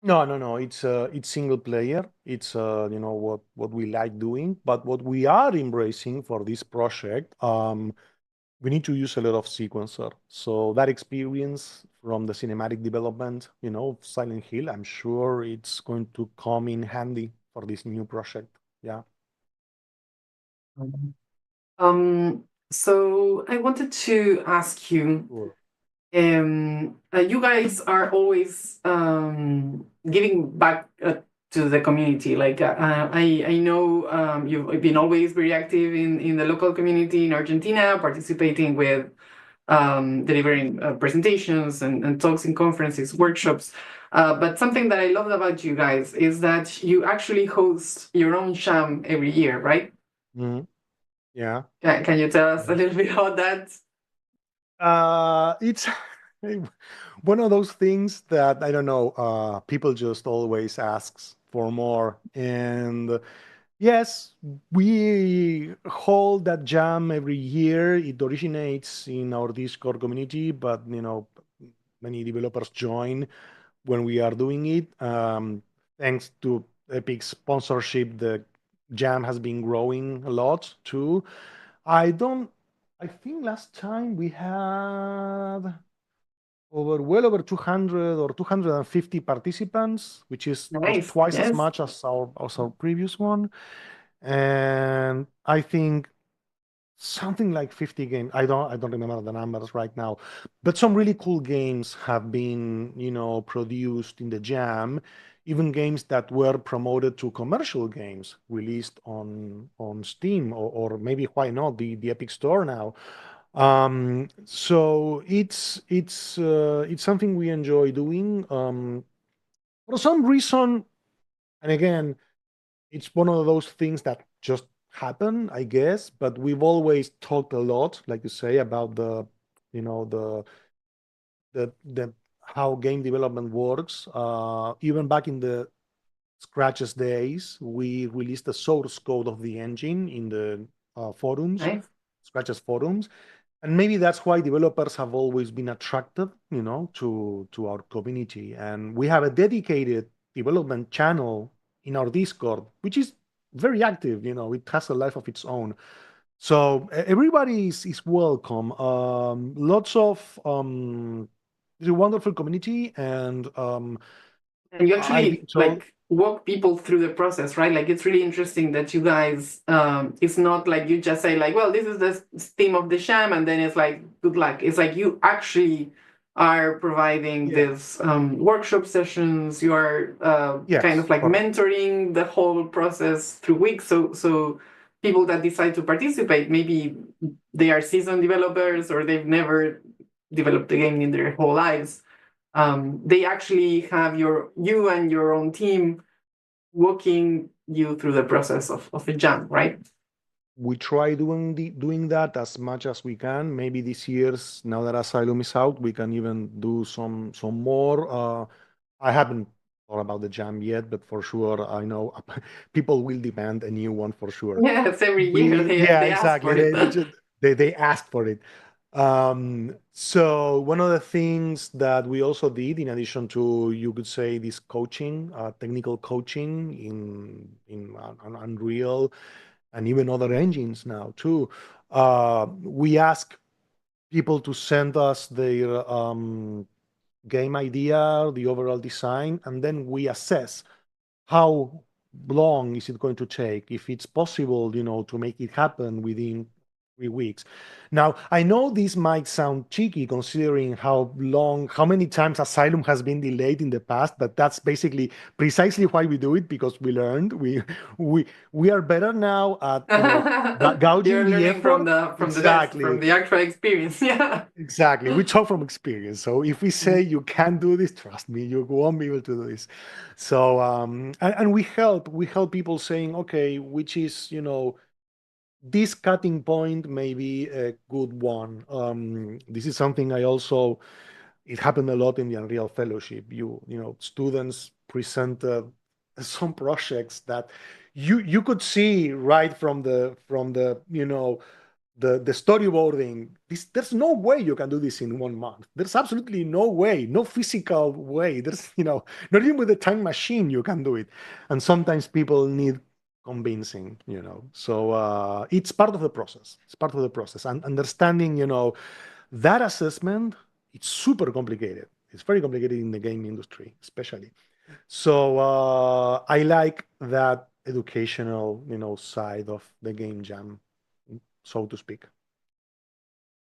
G: No. It's single player. It's what we like doing. But what we are embracing for this project, we need to use a lot of sequencer. So that experience from the cinematic development, of Silent Hill, I'm sure it's going to come in handy for this new project. Yeah.
F: So I wanted to ask you,
G: Sure.
F: you guys are always giving back to the community. Like I know you've been always very active in the local community in Argentina, participating with delivering presentations and talks in conferences, workshops. But something that I love about you guys is that you actually host your own sham every year, right?
G: Mhm. Yeah.
F: Can you tell us a little bit about that?
G: It's one of those things that I don't know. People just always asks for more, and yes, we hold that jam every year. It originates in our Discord community, but many developers join when we are doing it. Thanks to Epic sponsorship, the jam has been growing a lot too. I don't. I think last time we had well over 200 or 250 participants, which was
F: Nice.
G: twice as
F: Yes.
G: much as our previous one. And I think something like 50 games. I don't remember the numbers right now, but some really cool games have been, produced in the jam, even games that were promoted to commercial games released on Steam, or maybe why not the Epic Store now. So it's something we enjoy doing. For some reason, and again, it's one of those things that just happen, I guess. But we've always talked a lot, like you say, about you know, the how game development works. Even back in the Scratches days, we released the source code of the engine in the forums,
F: Nice.
G: Scratches forums, and maybe that's why developers have always been attracted, to our community. And we have a dedicated development channel in our Discord, which is very active. It has a life of its own. So everybody is welcome. Lots of it's a wonderful community, and
F: And you
G: I've been
F: actually
G: told,
F: like walk people through the process, right? Like it's really interesting that you guys, it's not like you just say like, well, this is the theme of the sham, and then it's like, good luck. It's like you actually are providing
G: yeah,
F: this workshop sessions. You are kind
G: yes,
F: of like
G: correct.
F: mentoring the whole process through weeks. So people that decide to participate, maybe they are seasoned developers or they've never developed a game in their whole lives. They actually have you and your own team walking you through the process of a jam, right?
G: We try doing that as much as we can. Maybe this year's, now that Asylum is out, we can even do some more. I haven't thought about the jam yet, but for sure, I know people will demand a new one for sure.
F: Yes, every year
G: Yeah,
F: they ask
G: exactly.
F: for it.
G: They ask for it. So one of the things that we also did, in addition to, you could say, this coaching, technical coaching in on Unreal and even other engines now too, we ask people to send us their game idea, the overall design, and then we assess how long is it going to take, if it's possible, to make it happen within 3 weeks. Now, I know this might sound cheeky considering how many times Asylum has been delayed in the past, but that's basically precisely why we do it, because we learned we are better now at gouging
F: You're
G: the
F: learning from
G: effort.
F: the best, from
G: Exactly.
F: the actual experience. Yeah.
G: Exactly. We talk from experience. So if we say you can't do this, trust me, you won't be able to do this. So and we help people saying, okay, which is, this cutting point may be a good one. This is something I also, it happened a lot in the Unreal Fellowship. Students presented some projects that you could see right from the the storyboarding. There's no way you can do this in 1 month. There's absolutely no way, no physical way. There's, not even with a time machine you can do it. And sometimes people need convincing, So it's part of the process. It's part of the process. And understanding, that assessment, it's super complicated. It's very complicated in the game industry, especially. So I like that educational, side of the game jam, so to speak.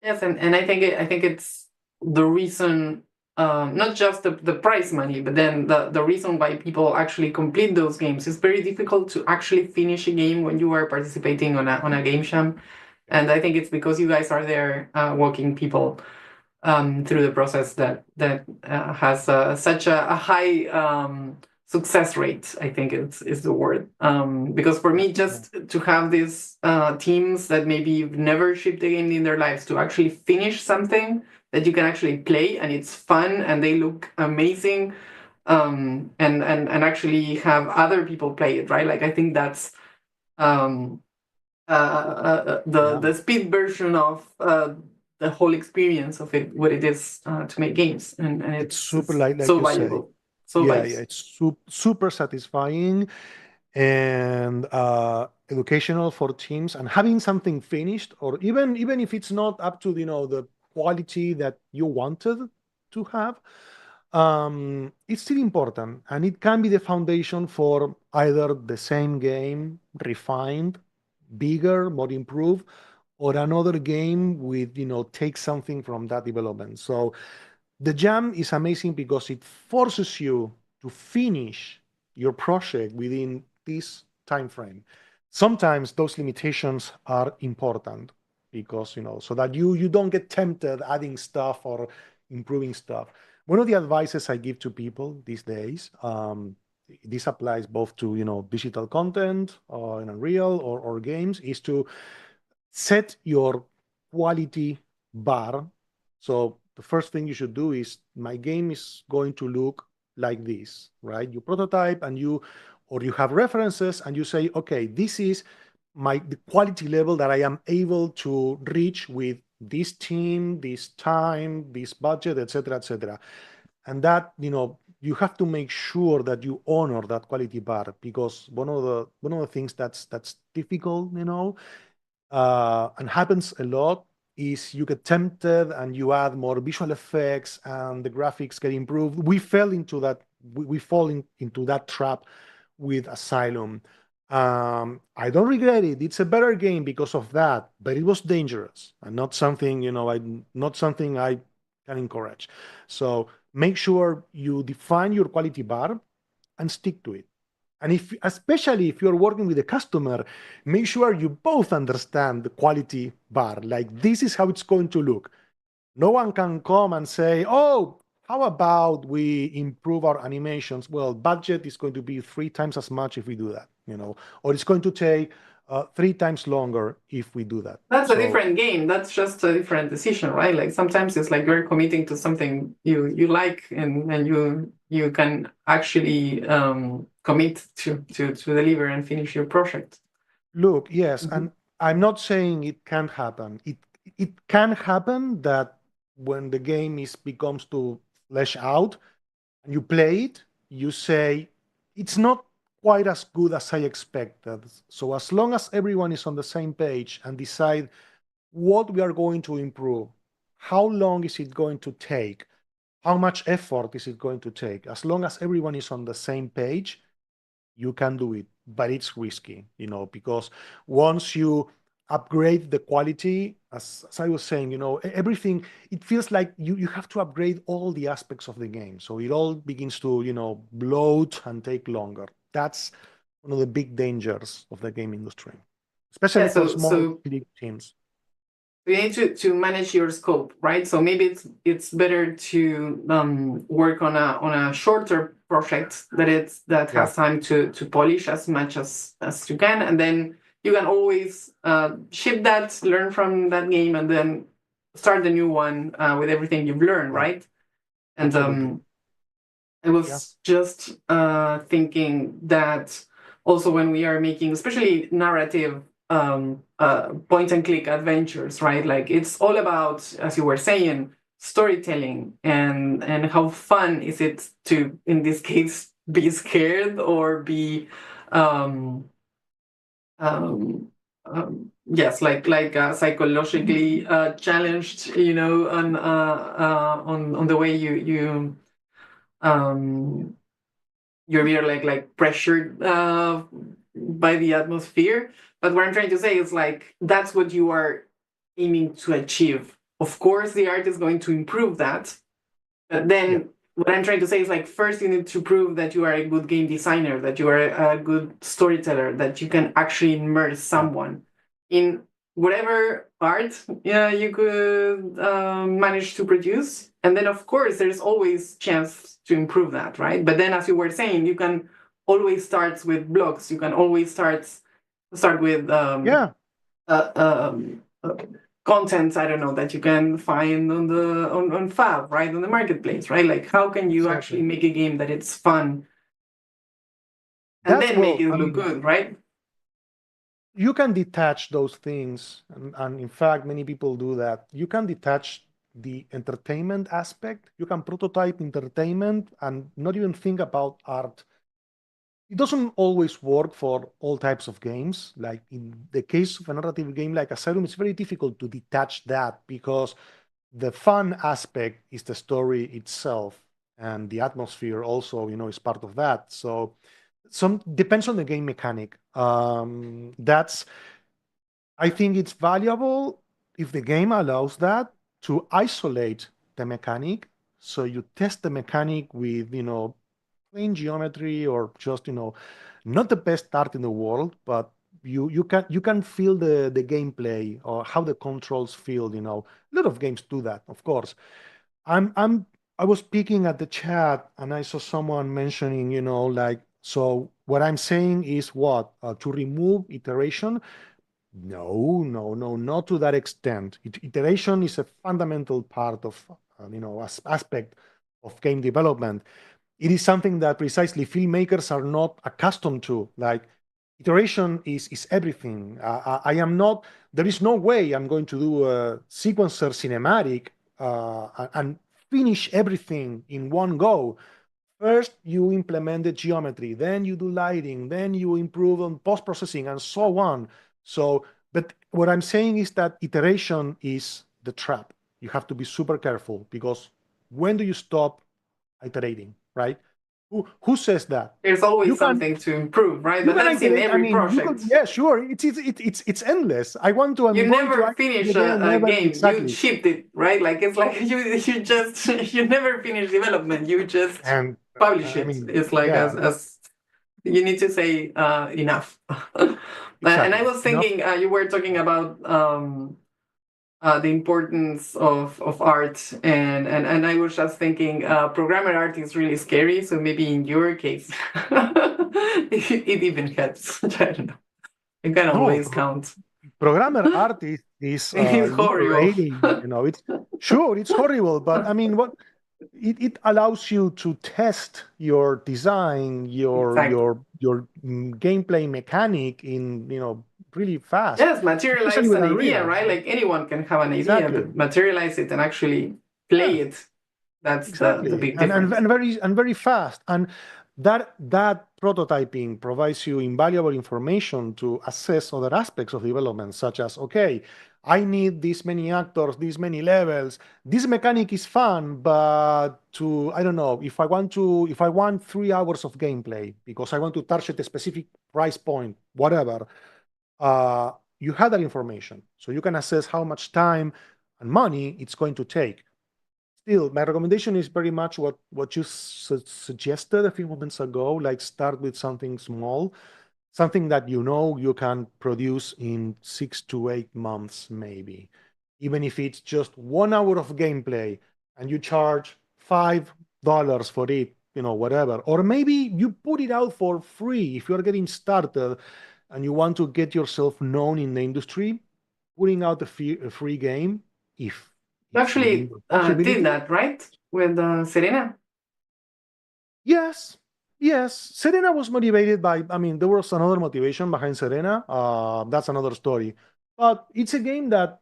F: Yes, and I think it's the reason, not just the prize money, but then the reason why people actually complete those games. It's very difficult to actually finish a game when you are participating on a game jam, and I think it's because you guys are there walking people through the process that has such a high success rate. I think is the word. Because for me, just to have these teams that maybe never shipped a game in their lives to actually finish something that you can actually play and it's fun and they look amazing, and actually have other people play it, right? Like I think that's the speed version of the whole experience of it, what it is to make games, and
G: it's super like
F: so
G: you
F: valuable.
G: say.
F: So
G: Yeah,
F: valuable.
G: it's super satisfying and educational for teams, and having something finished, or even if it's not up to the quality that you wanted to have, it's still important, and it can be the foundation for either the same game refined, bigger, more improved, or another game with take something from that development. So the jam is amazing because it forces you to finish your project within this time frame. Sometimes those limitations are important because so that you don't get tempted adding stuff or improving stuff. One of the advices I give to people these days, this applies both to digital content or in Unreal or games, is to set your quality bar. So the first thing you should do is, my game is going to look like this, right? You prototype and you have references and you say, okay, this is the quality level that I am able to reach with this team, this time, this budget, etc., etc. And that, you have to make sure that you honor that quality bar, because one of the things that's difficult, and happens a lot, is you get tempted and you add more visual effects and the graphics get improved. We fell into that. We fall into that trap with Asylum. I don't regret it. It's a better game because of that, but it was dangerous and not something I can encourage. So make sure you define your quality bar and stick to it. And especially if you're working with a customer, make sure you both understand the quality bar. Like, this is how it's going to look. No one can come and say, oh, how about we improve our animations? Well, budget is going to be 3 times as much if we do that, or it's going to take 3 times longer if we do that.
F: That's a different game. That's just a different decision, right? Like sometimes it's like you're committing to something you like, and you can actually commit to deliver and finish your project.
G: Look, yes, and I'm not saying it can't happen. It can happen that when the game becomes to flesh out and you play it, you say it's not quite as good as I expected. So as long as everyone is on the same page and decide what we are going to improve, how long is it going to take, how much effort is it going to take, as long as everyone is on the same page, you can do it. But it's risky, because once you upgrade the quality, as I was saying, everything, it feels like you have to upgrade all the aspects of the game. So it all begins to, bloat and take longer. That's one of the big dangers of the game industry, especially for small teams.
F: You need to manage your scope, right? So maybe it's better to work on a shorter project that has time to polish as much as you can, and then you can always ship that, learn from that game, and then start the new one with everything you've learned, right? And I was just thinking that also when we are making, especially narrative point and click adventures, right? Like it's all about, as you were saying, storytelling and how fun is it to, in this case, be scared or be yes, psychologically challenged, on the way um, you're like pressured by the atmosphere. But what I'm trying to say is like that's what you are aiming to achieve. Of course, the art is going to improve that, but then
G: Yeah.
F: what I'm trying to say is like first you need to prove that you are a good game designer, that you are a good storyteller, that you can actually immerse someone in whatever art you could manage to produce. And then of course there's always chance to improve that, right? But then as you were saying, you can always start with blogs. You can always start with
G: Yeah.
F: content, I don't know, that you can find on the on Fab, right, on the marketplace, right? Like how can you actually
G: Exactly.
F: make a game that it's fun and
G: That's
F: then make
G: well,
F: it
G: I
F: look
G: mean,
F: good, right?
G: you can detach those things, and in fact, many people do that. You can detach the entertainment aspect. You can prototype entertainment and not even think about art. It doesn't always work for all types of games. Like in the case of a narrative game like Asylum, it's very difficult to detach that because the fun aspect is the story itself, and the atmosphere also, is part of that. So some depends on the game mechanic. That's I think it's valuable if the game allows that to isolate the mechanic. So you test the mechanic with, plain geometry or just, not the best art in the world, but you can feel the gameplay or how the controls feel. A lot of games do that, of course. I was speaking at the chat and I saw someone mentioning, like, so what I'm saying is what to remove iteration. No, no, no, not to that extent. Iteration is a fundamental part of, aspect of game development. It is something that precisely filmmakers are not accustomed to. Like, iteration is everything. I am not. There is no way I'm going to do a sequencer cinematic and finish everything in one go. First, you implement the geometry, then you do lighting, then you improve on post processing, and so on. So, but what I'm saying is that iteration is the trap. You have to be super careful because when do you stop iterating, right? Who says that?
F: There's
G: You
F: always
G: can
F: something to improve, right?
G: you
F: But
G: can
F: that's in
G: iterate. I
F: every
G: mean,
F: project.
G: yeah, sure. It's endless. I'm
F: You
G: going to
F: never
G: iterate
F: finish
G: again.
F: a
G: Never
F: game. You
G: exactly.
F: shipped it, right? Like it's like you just you never finish development. You just
G: And
F: publish
G: I
F: it.
G: mean,
F: It's like
G: yeah,
F: as you need to say enough. And I
G: exactly.
F: was
G: Enough.
F: thinking you were talking about the importance of art, and I was just thinking programmer art is really scary. So maybe in your case, it even helps. I don't know. You can
G: No,
F: always count.
G: programmer art is
F: It's horrible.
G: liberating. It's sure it's horrible, but I mean, what it allows you to test your design,
F: Exactly.
G: your gameplay mechanic in really fast,
F: Yes,
G: especially
F: materialize
G: with
F: an idea,
G: Unreal.
F: right? Like anyone can have an idea,
G: Exactly.
F: but materialize it and actually play
G: Yeah.
F: it. That's the
G: Exactly,
F: big
G: and
F: difference.
G: very fast, and that prototyping provides you invaluable information to assess other aspects of development, such as, okay, I need this many actors, these many levels. This mechanic is fun, but I don't know, if I want 3 hours of gameplay because I want to target a specific price point, whatever, you have that information, so you can assess how much time and money it's going to take. Still, my recommendation is very much what you suggested a few moments ago. Like, start with something small, something that you can produce in 6 to 8 months, maybe. Even if it's just 1 hour of gameplay and you charge $5 for it, whatever. Or maybe you put it out for free if you're getting started and you want to get yourself known in the industry. Putting out a free game, if
F: You
G: it's within
F: actually
G: your
F: did
G: possibility.
F: that, right? With Serena?
G: Yes, Yes, Serena was motivated by, I mean, there was another motivation behind Serena. That's another story. But it's a game that,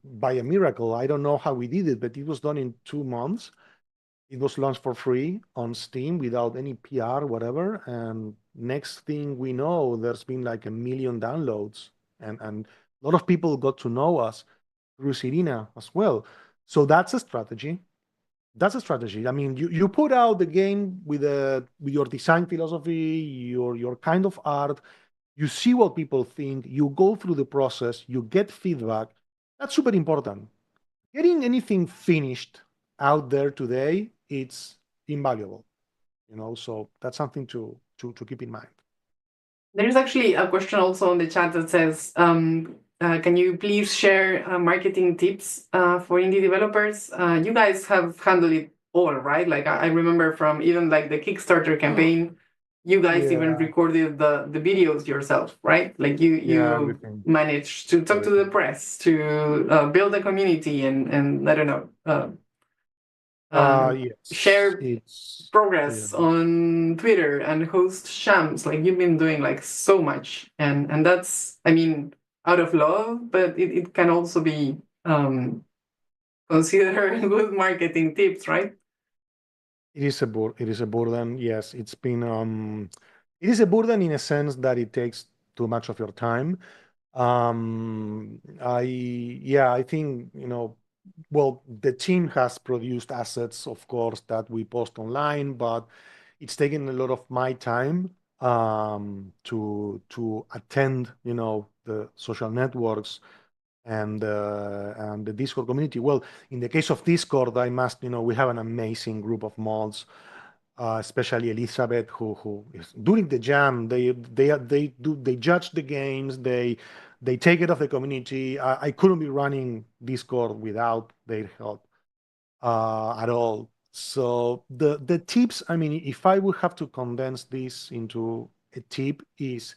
G: by a miracle, I don't know how we did it, but it was done in 2 months. It was launched for free on Steam without any PR, whatever. And next thing we know, there's been like 1 million downloads. And a lot of people got to know us through Serena as well. So that's a strategy. That's a strategy. I mean, you put out the game with your design philosophy, your kind of art. You see what people think. You go through the process. You get feedback. That's super important. Getting anything finished out there today, it's invaluable. So that's something to keep in mind.
F: There's actually a question also in the chat that says, can you please share marketing tips for indie developers? You guys have handled it all, right? Like I remember from even like the Kickstarter campaign, you guys even
G: Yeah,
F: recorded the videos yourself, right? Like
G: yeah,
F: you
G: everything,
F: managed to talk to the
G: everything.
F: press, to build a community, and I don't know,
G: Yes,
F: share
G: it's yeah.
F: progress on Twitter and host shams. Like you've been doing like so much, and that's, I mean, out of love, but it can also be considered good marketing tips, right?
G: It is a burden. Yes, it is a burden in a sense that it takes too much of your time. I think, well, the team has produced assets, of course, that we post online, but it's taken a lot of my time to attend, the social networks and the Discord community. Well, in the case of Discord, I must, we have an amazing group of mods, especially Elizabeth, who is during the jam. They judge the games. They take it off the community. I couldn't be running Discord without their help at all. So the tips, I mean, if I would have to condense this into a tip, is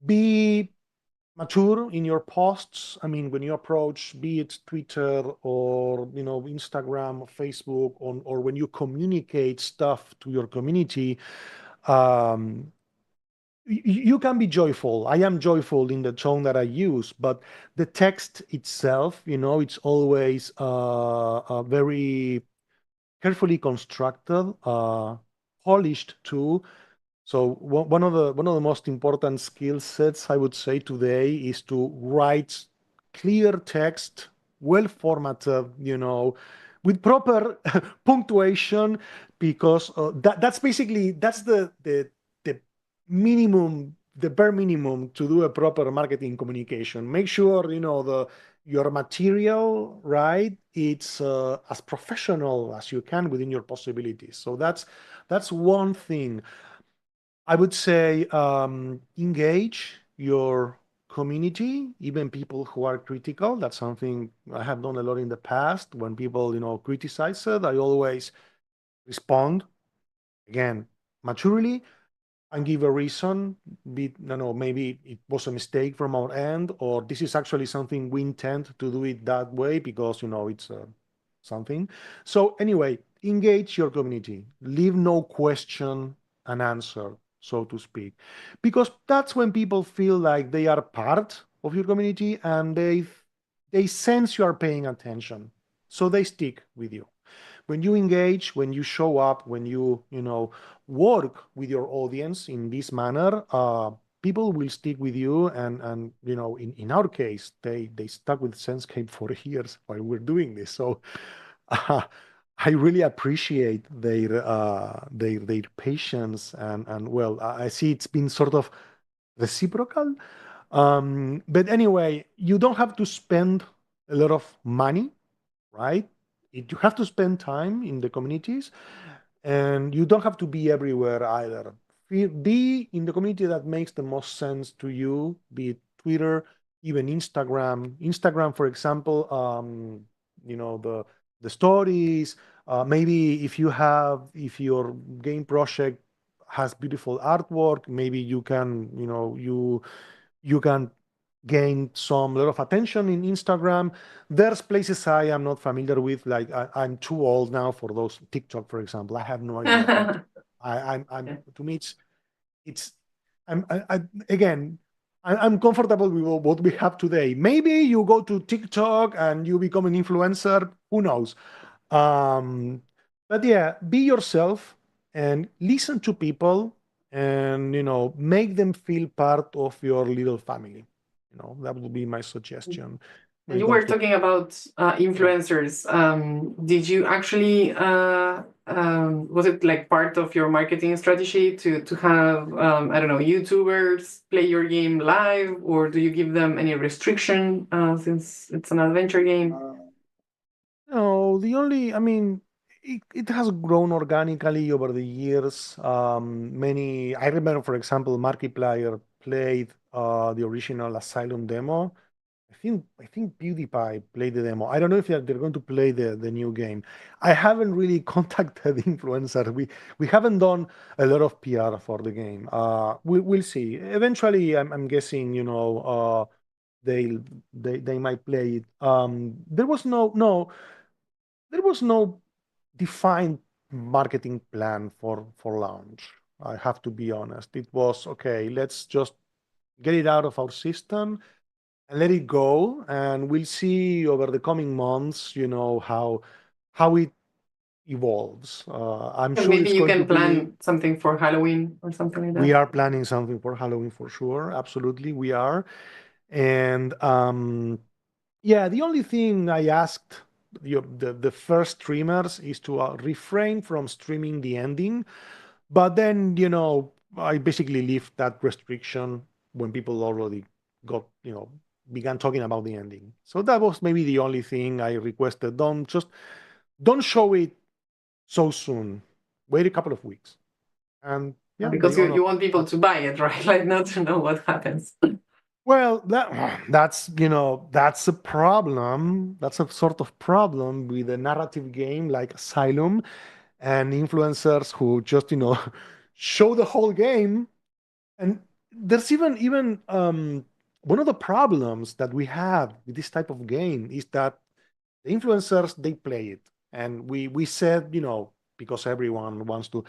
G: be mature in your posts. I mean, when you approach, be it Twitter or Instagram or Facebook, or when you communicate stuff to your community, um, you can be joyful. I am joyful in the tone that I use, but the text itself, it's always very carefully constructed, polished too. So one of the most important skill sets I would say today is to write clear text, well formatted, with proper punctuation, because that's the minimum, the bare minimum to do a proper marketing communication. Make sure your material, right? It's as professional as you can within your possibilities. So that's one thing. I would say engage your community, even people who are critical. That's something I have done a lot in the past. When people, criticize it, I always respond again maturely and give a reason. Maybe it was a mistake from our end, or this is actually something we intend to do it that way because it's something. So anyway, engage your community. Leave no question and answer, so to speak, because that's when people feel like they are part of your community and they sense you are paying attention, so they stick with you. When you engage, when you show up, when you work with your audience in this manner, people will stick with you. And in our case, they stuck with Senscape for years while we're doing this. So uh, I really appreciate their patience, and well, I see it's been sort of reciprocal. But anyway, you don't have to spend a lot of money, right? You have to spend time in the communities, and you don't have to be everywhere either. Be in the community that makes the most sense to you, be it Twitter, even Instagram. Instagram, for example, the stories. Maybe if your game project has beautiful artwork, maybe you can gain some lot of attention in Instagram. There's places I am not familiar with, like I'm too old now for those. TikTok, for example, I have no idea how to.
F: Yeah.
G: To me, it's again, I'm comfortable with what we have today. Maybe you go to TikTok and you become an influencer. Who knows? But yeah, be yourself and listen to people, and make them feel part of your little family. That would be my suggestion when
F: And
G: it
F: you were
G: comes to.
F: talking about influencers. Did you actually was it like part of your marketing strategy to have I don't know, YouTubers play your game live, or do you give them any restriction since it's an adventure game?
G: No, I mean, it has grown organically over the years. I remember, for example, Markiplier played the original Asylum demo. I think PewDiePie played the demo. I don't know if they're going to play the new game. I haven't really contacted influencers. We haven't done a lot of PR for the game. We'll see. Eventually, I'm guessing, they might play it. There was no defined marketing plan for launch. I have to be honest. It was okay. Let's just get it out of our system and let it go, and we'll see over the coming months, how it evolves. I'm
F: And
G: sure
F: maybe
G: it's
F: you
G: going to
F: can
G: be.
F: plan something for Halloween or something like
G: We
F: that.
G: are planning something for Halloween for sure. Absolutely, we are. And yeah, the only thing I asked the first streamers is to refrain from streaming the ending. But then, I basically leave that restriction when people already got, began talking about the ending. So that was maybe the only thing I requested. Don't show it so soon. Wait a couple of weeks. And yeah,
F: Because
G: they
F: you,
G: honor.
F: you want people to buy it, right? Like not to know what happens.
G: Well, that's a problem. That's a sort of problem with a narrative game like Asylum and influencers who just, show the whole game. And there's even one of the problems that we have with this type of game is that the influencers, they play it, and we said, because everyone wants to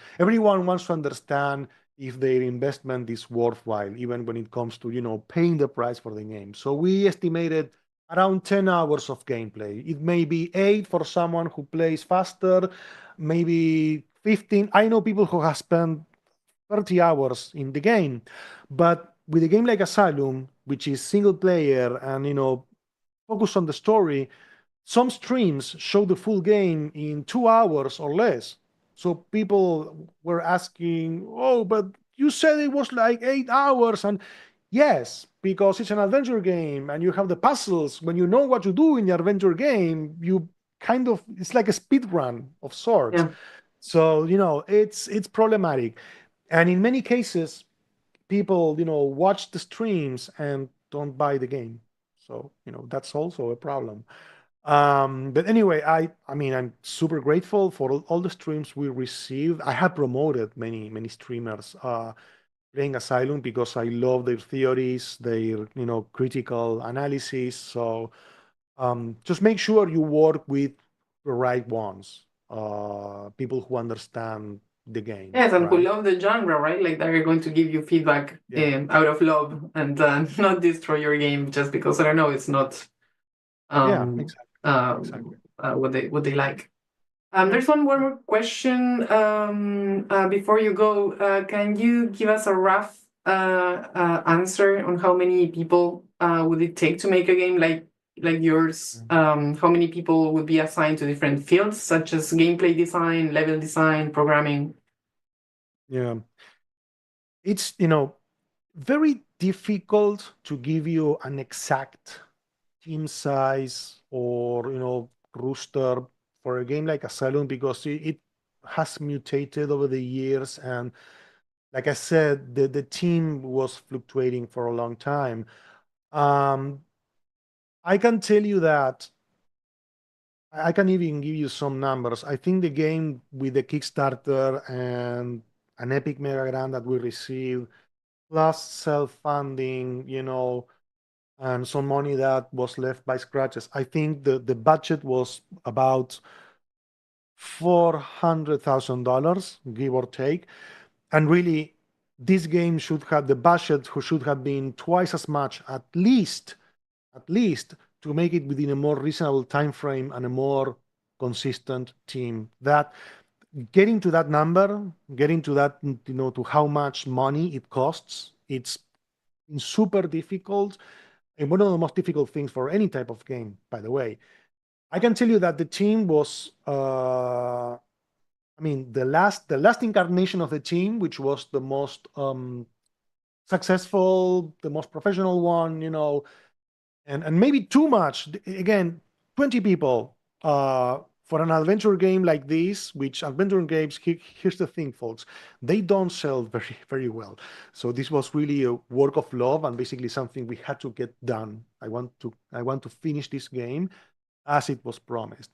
G: understand if their investment is worthwhile, even when it comes to paying the price for the game. So we estimated around 10 hours of gameplay. It may be 8 for someone who plays faster, maybe 15. I know people who have spent 30 hours in the game. But with a game like Asylum, which is single player and focus on the story, some streams show the full game in 2 hours or less. So people were asking, "Oh, but you said it was like 8 hours." And yes, because it's an adventure game and you have the puzzles. When you know what to do in the adventure game, it's like a speed run of sorts.
F: Yeah.
G: So it's problematic, and in many cases, people watch the streams and don't buy the game. So that's also a problem. But anyway, I mean, I'm super grateful for all the streams we received. I have promoted many streamers playing Asylum because I love their theories, their critical analysis. So just make sure you work with the right ones, people who understand the game,
F: Yes, and who
G: right?
F: love the genre, right? Like they're going to give you feedback
G: Yeah,
F: out of love and not destroy your game just because I don't know it's not
G: yeah,
F: um,
G: exactly,
F: um,
G: exactly.
F: what they like.
G: Yeah.
F: There's one more question before you go. Can you give us a rough answer on how many people would it take to make a game like yours? How many people would be assigned to different fields such as gameplay design, level design, programming?
G: Yeah. It's, very difficult to give you an exact team size or, roster for a game like Asylum because it has mutated over the years. And like I said, the team was fluctuating for a long time. Um, I can tell you that I can even give you some numbers. I think the game with the Kickstarter and an Epic Mega Grant that we received, plus self-funding, and some money that was left by scratches. I think the budget was about $400,000, give or take. And really, this game should have the budget who should have been twice as much, at least, to make it within a more reasonable time frame and a more consistent team. That getting to that number, getting to that, to how much money it costs, it's super difficult and one of the most difficult things for any type of game, by the way. I can tell you that the team was, the last incarnation of the team, which was the most successful, the most professional one, and maybe too much. Again, 20 people for an adventure game like this, which adventure games, here's the thing, folks, they don't sell very, very well. So this was really a work of love and basically something we had to get done. I want to finish this game as it was promised.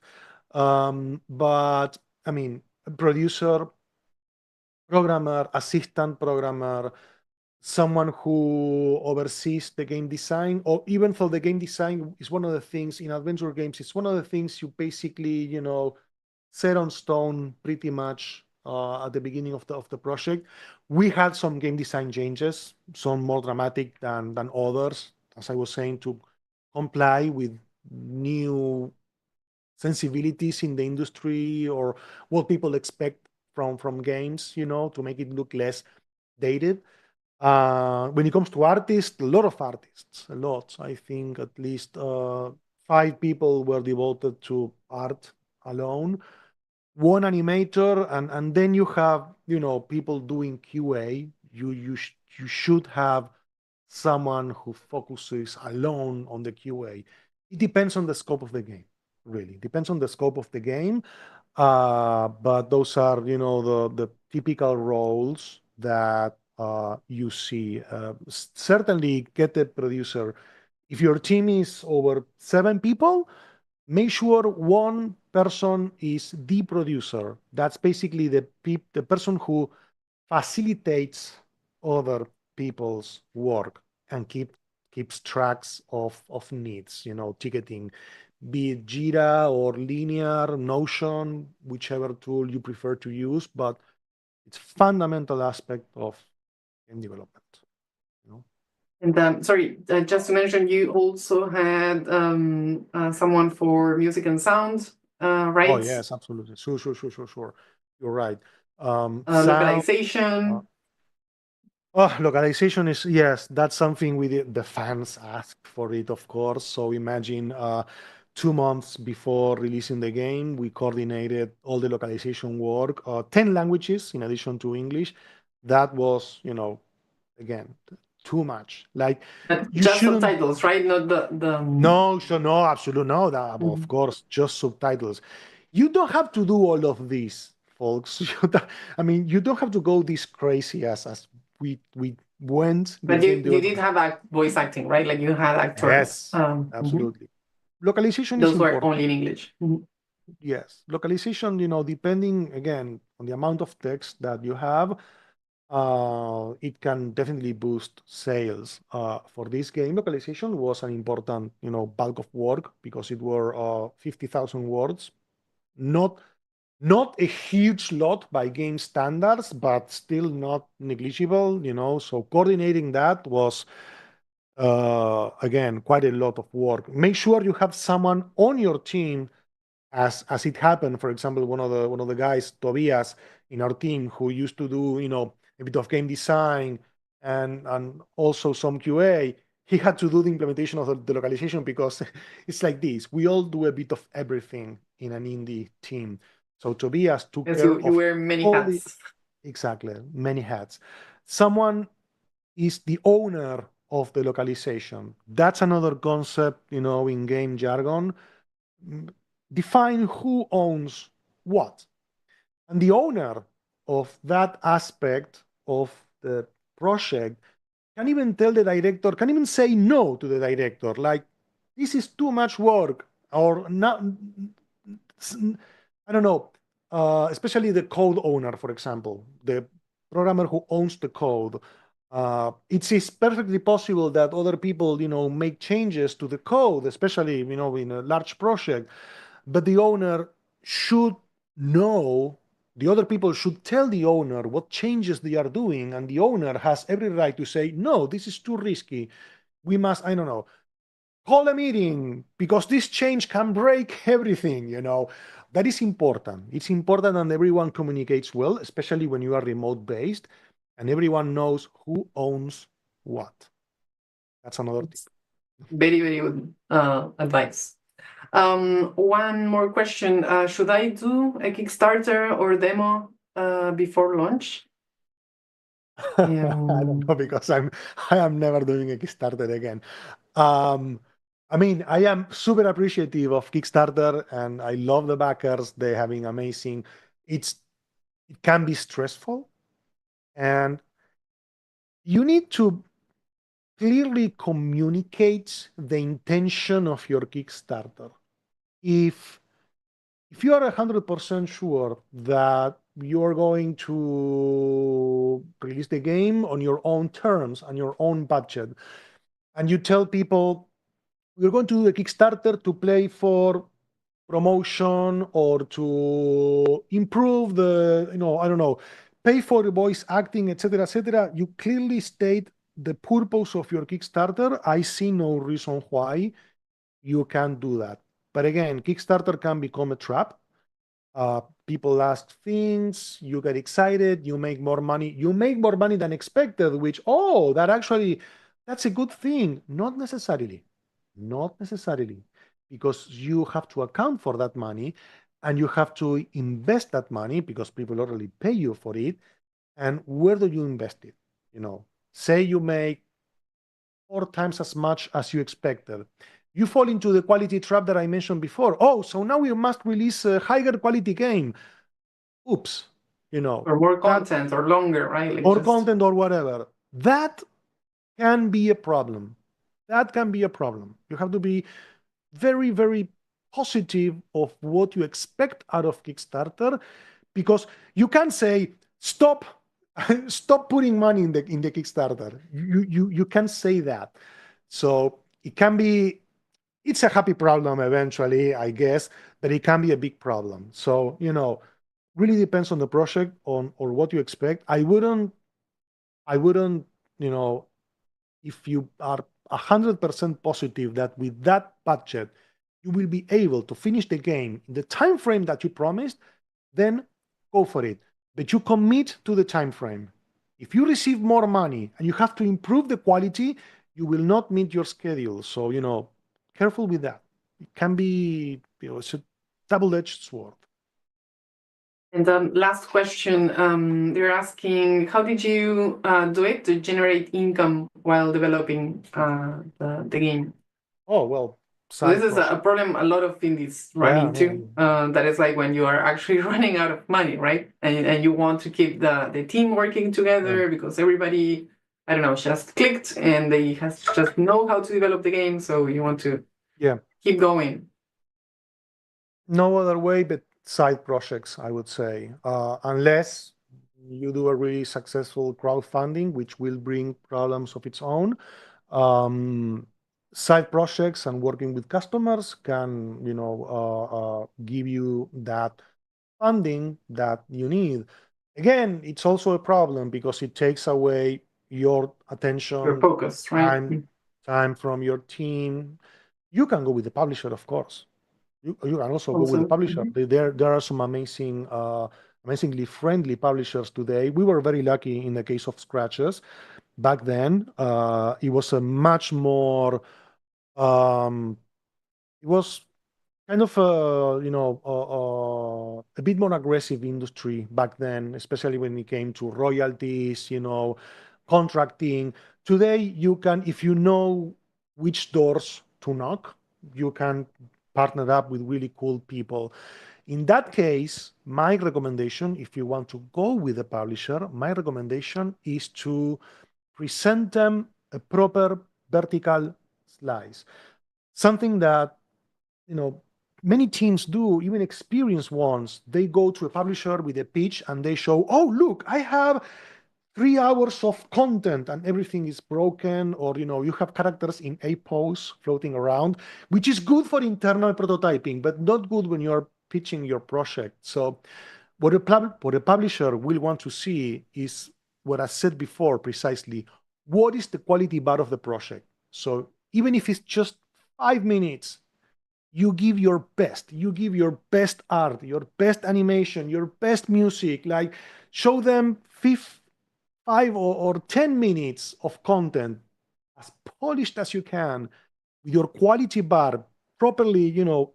G: But I mean, producer, programmer, assistant programmer, someone who oversees the game design, or even though the game design is one of the things in adventure games, it's one of the things you basically, set on stone pretty much at the beginning of the project. We had some game design changes, some more dramatic than others, as I was saying, to comply with new sensibilities in the industry or what people expect from games, to make it look less dated. When it comes to artists, a lot of artists, a lot. I think at least 5 people were devoted to art alone. One animator, and then you have people doing QA. You should have someone who focuses alone on the QA. It depends on the scope of the game, really. Depends on the scope of the game. But those are the typical roles that you see. Certainly get a producer. If your team is over 7 people, make sure one person is the producer. That's basically the person who facilitates other people's work and keeps tracks of needs, ticketing, be it Jira or Linear, Notion, whichever tool you prefer to use, but it's fundamental aspect of game development.
F: And sorry, just to mention, you also had someone for music and sound, right?
G: Oh yes, absolutely. Sure. You're right. Sound,
F: localization.
G: Localization is, yes, that's something the fans asked for it, of course. So imagine 2 months before releasing the game, we coordinated all the localization work, 10 languages in addition to English. That was, again, too much. Like, you
F: just
G: shouldn't.
F: subtitles, right? Not the.
G: No, absolutely no. Of course, just subtitles. You don't have to do all of this, folks. You don't have to go this crazy as we went.
F: But you did have voice acting, right? Like you had actors.
G: Yes, absolutely. Localization
F: those
G: is
F: were
G: important.
F: only in English.
G: Yes, localization. Depending again on the amount of text that you have, it can definitely boost sales. For this game, localization was an important, bulk of work because it were 50,000 words. Not a huge lot by game standards, but still not negligible. So coordinating that was again quite a lot of work. Make sure you have someone on your team as it happened. For example, one of the guys, Tobias, in our team, who used to do a bit of game design and also some QA. He had to do the implementation of the localization because it's like this: we all do a bit of everything in an indie team. So Tobias took care
F: you wear many hats.
G: Exactly, many hats. Someone is the owner of the localization. That's another concept, in game jargon. Define who owns what. And the owner of that aspect of the project can even tell the director, can even say no to the director, like, this is too much work, or not. I don't know, especially the code owner, for example, the programmer who owns the code. It is perfectly possible that other people, make changes to the code, especially, in a large project, but the owner should know, the other people should tell the owner what changes they are doing, and the owner has every right to say, no, this is too risky. We must, I don't know, call a meeting because this change can break everything, That is important. It's important that everyone communicates well, especially when you are remote based and everyone knows who owns what. That's another tip.
F: Very, very good advice. One more question. Should I do a Kickstarter or demo before launch?
G: I don't know, because I am never doing a Kickstarter again. I mean, I am super appreciative of Kickstarter and I love the backers. They have been amazing. It can be stressful and you need to clearly communicate the intention of your Kickstarter. If you are 100% sure that you're going to release the game on your own terms and your own budget, and you tell people we're going to do a Kickstarter to play for promotion or to improve the, I don't know, pay for the voice acting, etc., you clearly state the purpose of your Kickstarter. I see no reason why you can't do that. But again, Kickstarter can become a trap. People ask things, you get excited, you make more money. You make more money than expected, which, that's a good thing. Not necessarily. Not necessarily. Because you have to account for that money and you have to invest that money because people already pay you for it. And where do you invest it? Say you make 4 times as much as you expected. You fall into the quality trap that I mentioned before. Oh, so now we must release a higher quality game. Oops,
F: Or more content or longer, right?
G: Like or content or whatever. That can be a problem. That can be a problem. You have to be very, very positive of what you expect out of Kickstarter, because you can't say, stop putting money in the Kickstarter. You can't say that. So it can be, it's a happy problem eventually, I guess, but it can be a big problem. So, really depends on the project, or what you expect. I wouldn't, if you are 100% positive that with that budget, you will be able to finish the game in the time frame that you promised, then go for it. But you commit to the time frame. If you receive more money and you have to improve the quality, you will not meet your schedule. So, careful with that. It can be, it's a double-edged sword.
F: And last question, they're asking, how did you do it to generate income while developing the game?
G: Oh, well,
F: so this is a problem a lot of indies run into. That is like when you are actually running out of money, right? And you want to keep the team working together because everybody, I don't know, just clicked and they just know how to develop the game. So you want to keep going.
G: No other way but side projects, I would say, unless you do a really successful crowdfunding, which will bring problems of its own. Side projects and working with customers can, give you that funding that you need. Again, it's also a problem because it takes away your attention,
F: your focus, right?
G: Time from your team. You can go with the publisher, of course. You can also go with the publisher. There are some amazingly friendly publishers today. We were very lucky in the case of Scratches. Back then, it was a much more, it was kind of a bit more aggressive industry back then, especially when it came to royalties, contracting. Today, you can, if you know which doors to knock, you can partner up with really cool people. In that case, my recommendation, if you want to go with a publisher, my recommendation is to present them a proper vertical slice. Something that, many teams do, even experienced ones. They go to a publisher with a pitch and they show, oh, look, I have 3 hours of content and everything is broken, or you have characters in a pose floating around, which is good for internal prototyping, but not good when you're pitching your project. So what a publisher will want to see is what I said before precisely. What is the quality bar of the project? So even if it's just 5 minutes, you give your best. You give your best art, your best animation, your best music. Like show them 5 or 10 minutes of content as polished as you can, with your quality bar properly,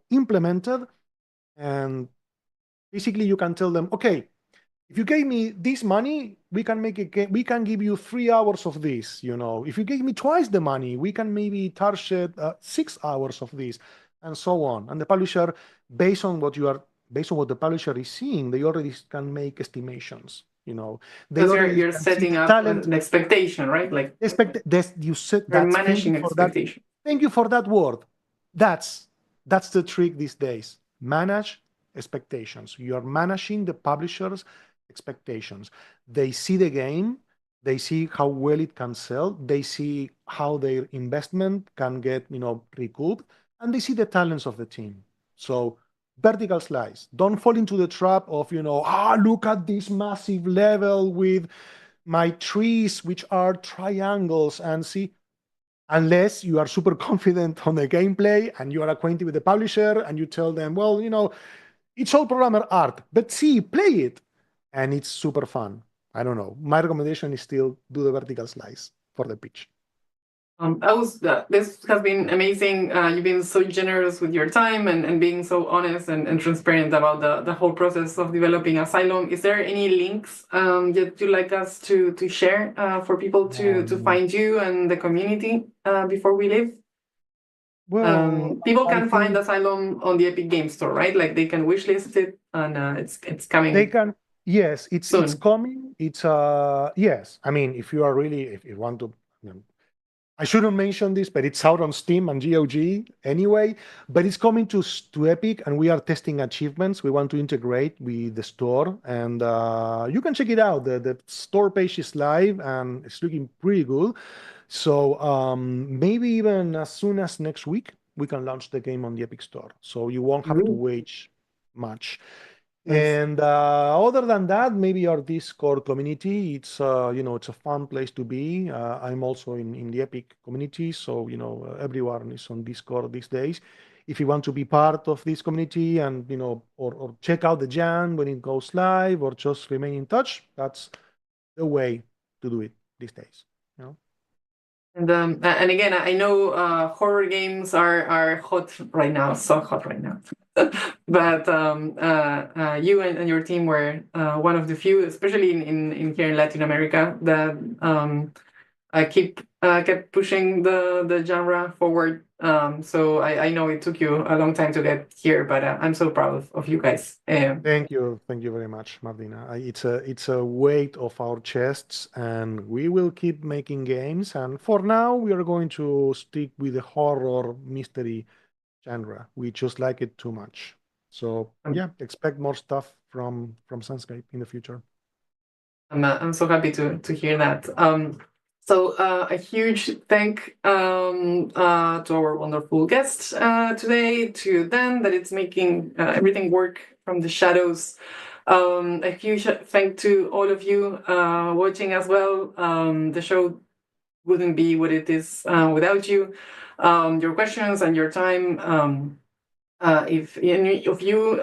G: implemented, and basically you can tell them, okay, if you gave me this money, we can make a game. We can give you 3 hours of this. If you gave me twice the money, we can maybe target 6 hours of this, and so on. And the publisher, based on what the publisher is seeing, they already can make estimations. They
F: Because
G: already
F: you're
G: can see
F: setting
G: the
F: up
G: talent.
F: an expectation, right? Like
G: You said
F: you're
G: that.
F: managing expectation.
G: Thank you for that word. That's the trick these days. Manage expectations. You are managing the publisher's expectations. They see the game, they see how well it can sell, they see how their investment can get, recouped, and they see the talents of the team. So vertical slice. Don't fall into the trap of, look at this massive level with my trees, which are triangles, and see, unless you are super confident on the gameplay and you are acquainted with the publisher and you tell them, well, it's all programmer art, but see, play it. And it's super fun. I don't know. My recommendation is still do the vertical slice for the pitch.
F: This has been amazing. You've been so generous with your time and being so honest and transparent about the whole process of developing Asylum. Is there any links that you'd like us to share for people to find you and the community before we leave?
G: Well,
F: people can find Asylum on the Epic Game Store, right? Like they can wishlist it, and it's coming.
G: They can. Yes, it's
F: soon.
G: It's coming. It's yes. I mean, if you want to. I shouldn't mention this, but it's out on Steam and GOG anyway. But it's coming to Epic, and we are testing achievements. We want to integrate with the store, and you can check it out. The store page is live, and it's looking pretty good. So maybe even as soon as next week, we can launch the game on the Epic Store. So you won't have to wait much.
F: Nice.
G: And other than that, maybe our Discord community, it's it's a fun place to be. I'm also in the Epic community, so everyone is on Discord these days. If you want to be part of this community and or check out the jam when it goes live, or just remain in touch, that's the way to do it these days.
F: And again, I know horror games are hot right now, so hot right now. But you and your team were one of the few, especially in here in Latin America, that kept pushing the genre forward. So I know it took you a long time to get here, but I'm so proud of you guys.
G: Thank you very much, Martina. It's a weight off our chests, and we will keep making games. And for now, we are going to stick with the horror mystery genre. We just like it too much. So yeah, expect more stuff from Senscape in the future.
F: I'm so happy to hear that. So a huge thank to our wonderful guest today, to Dan, that it's making everything work from the shadows. A huge thank to all of you watching as well. The show wouldn't be what it is without you. Your questions and your time. If any of you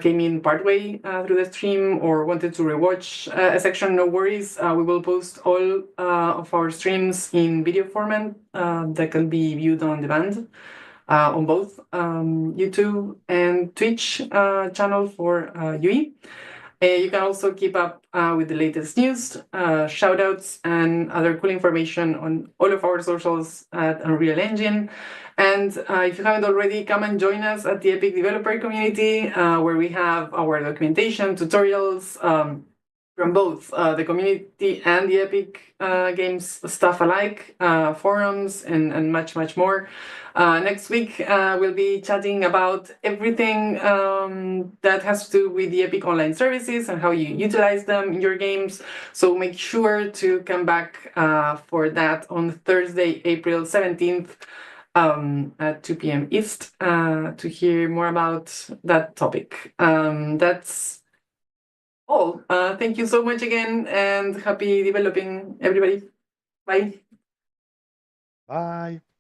F: came in partway through the stream or wanted to rewatch a section, no worries. We will post all of our streams in video format that can be viewed on demand on both YouTube and Twitch channel for UE. You can also keep up with the latest news, shoutouts, and other cool information on all of our socials at Unreal Engine. And if you haven't already, come and join us at the Epic Developer Community, where we have our documentation, tutorials from both the community and the Epic Games stuff alike, forums, and much, much more. Next week, we'll be chatting about everything that has to do with the Epic Online Services and how you utilize them in your games. So make sure to come back for that on Thursday, April 17th. at 2 p.m. East to hear more about that topic. That's all. Thank you so much again, and happy developing, everybody. Bye.
G: Bye.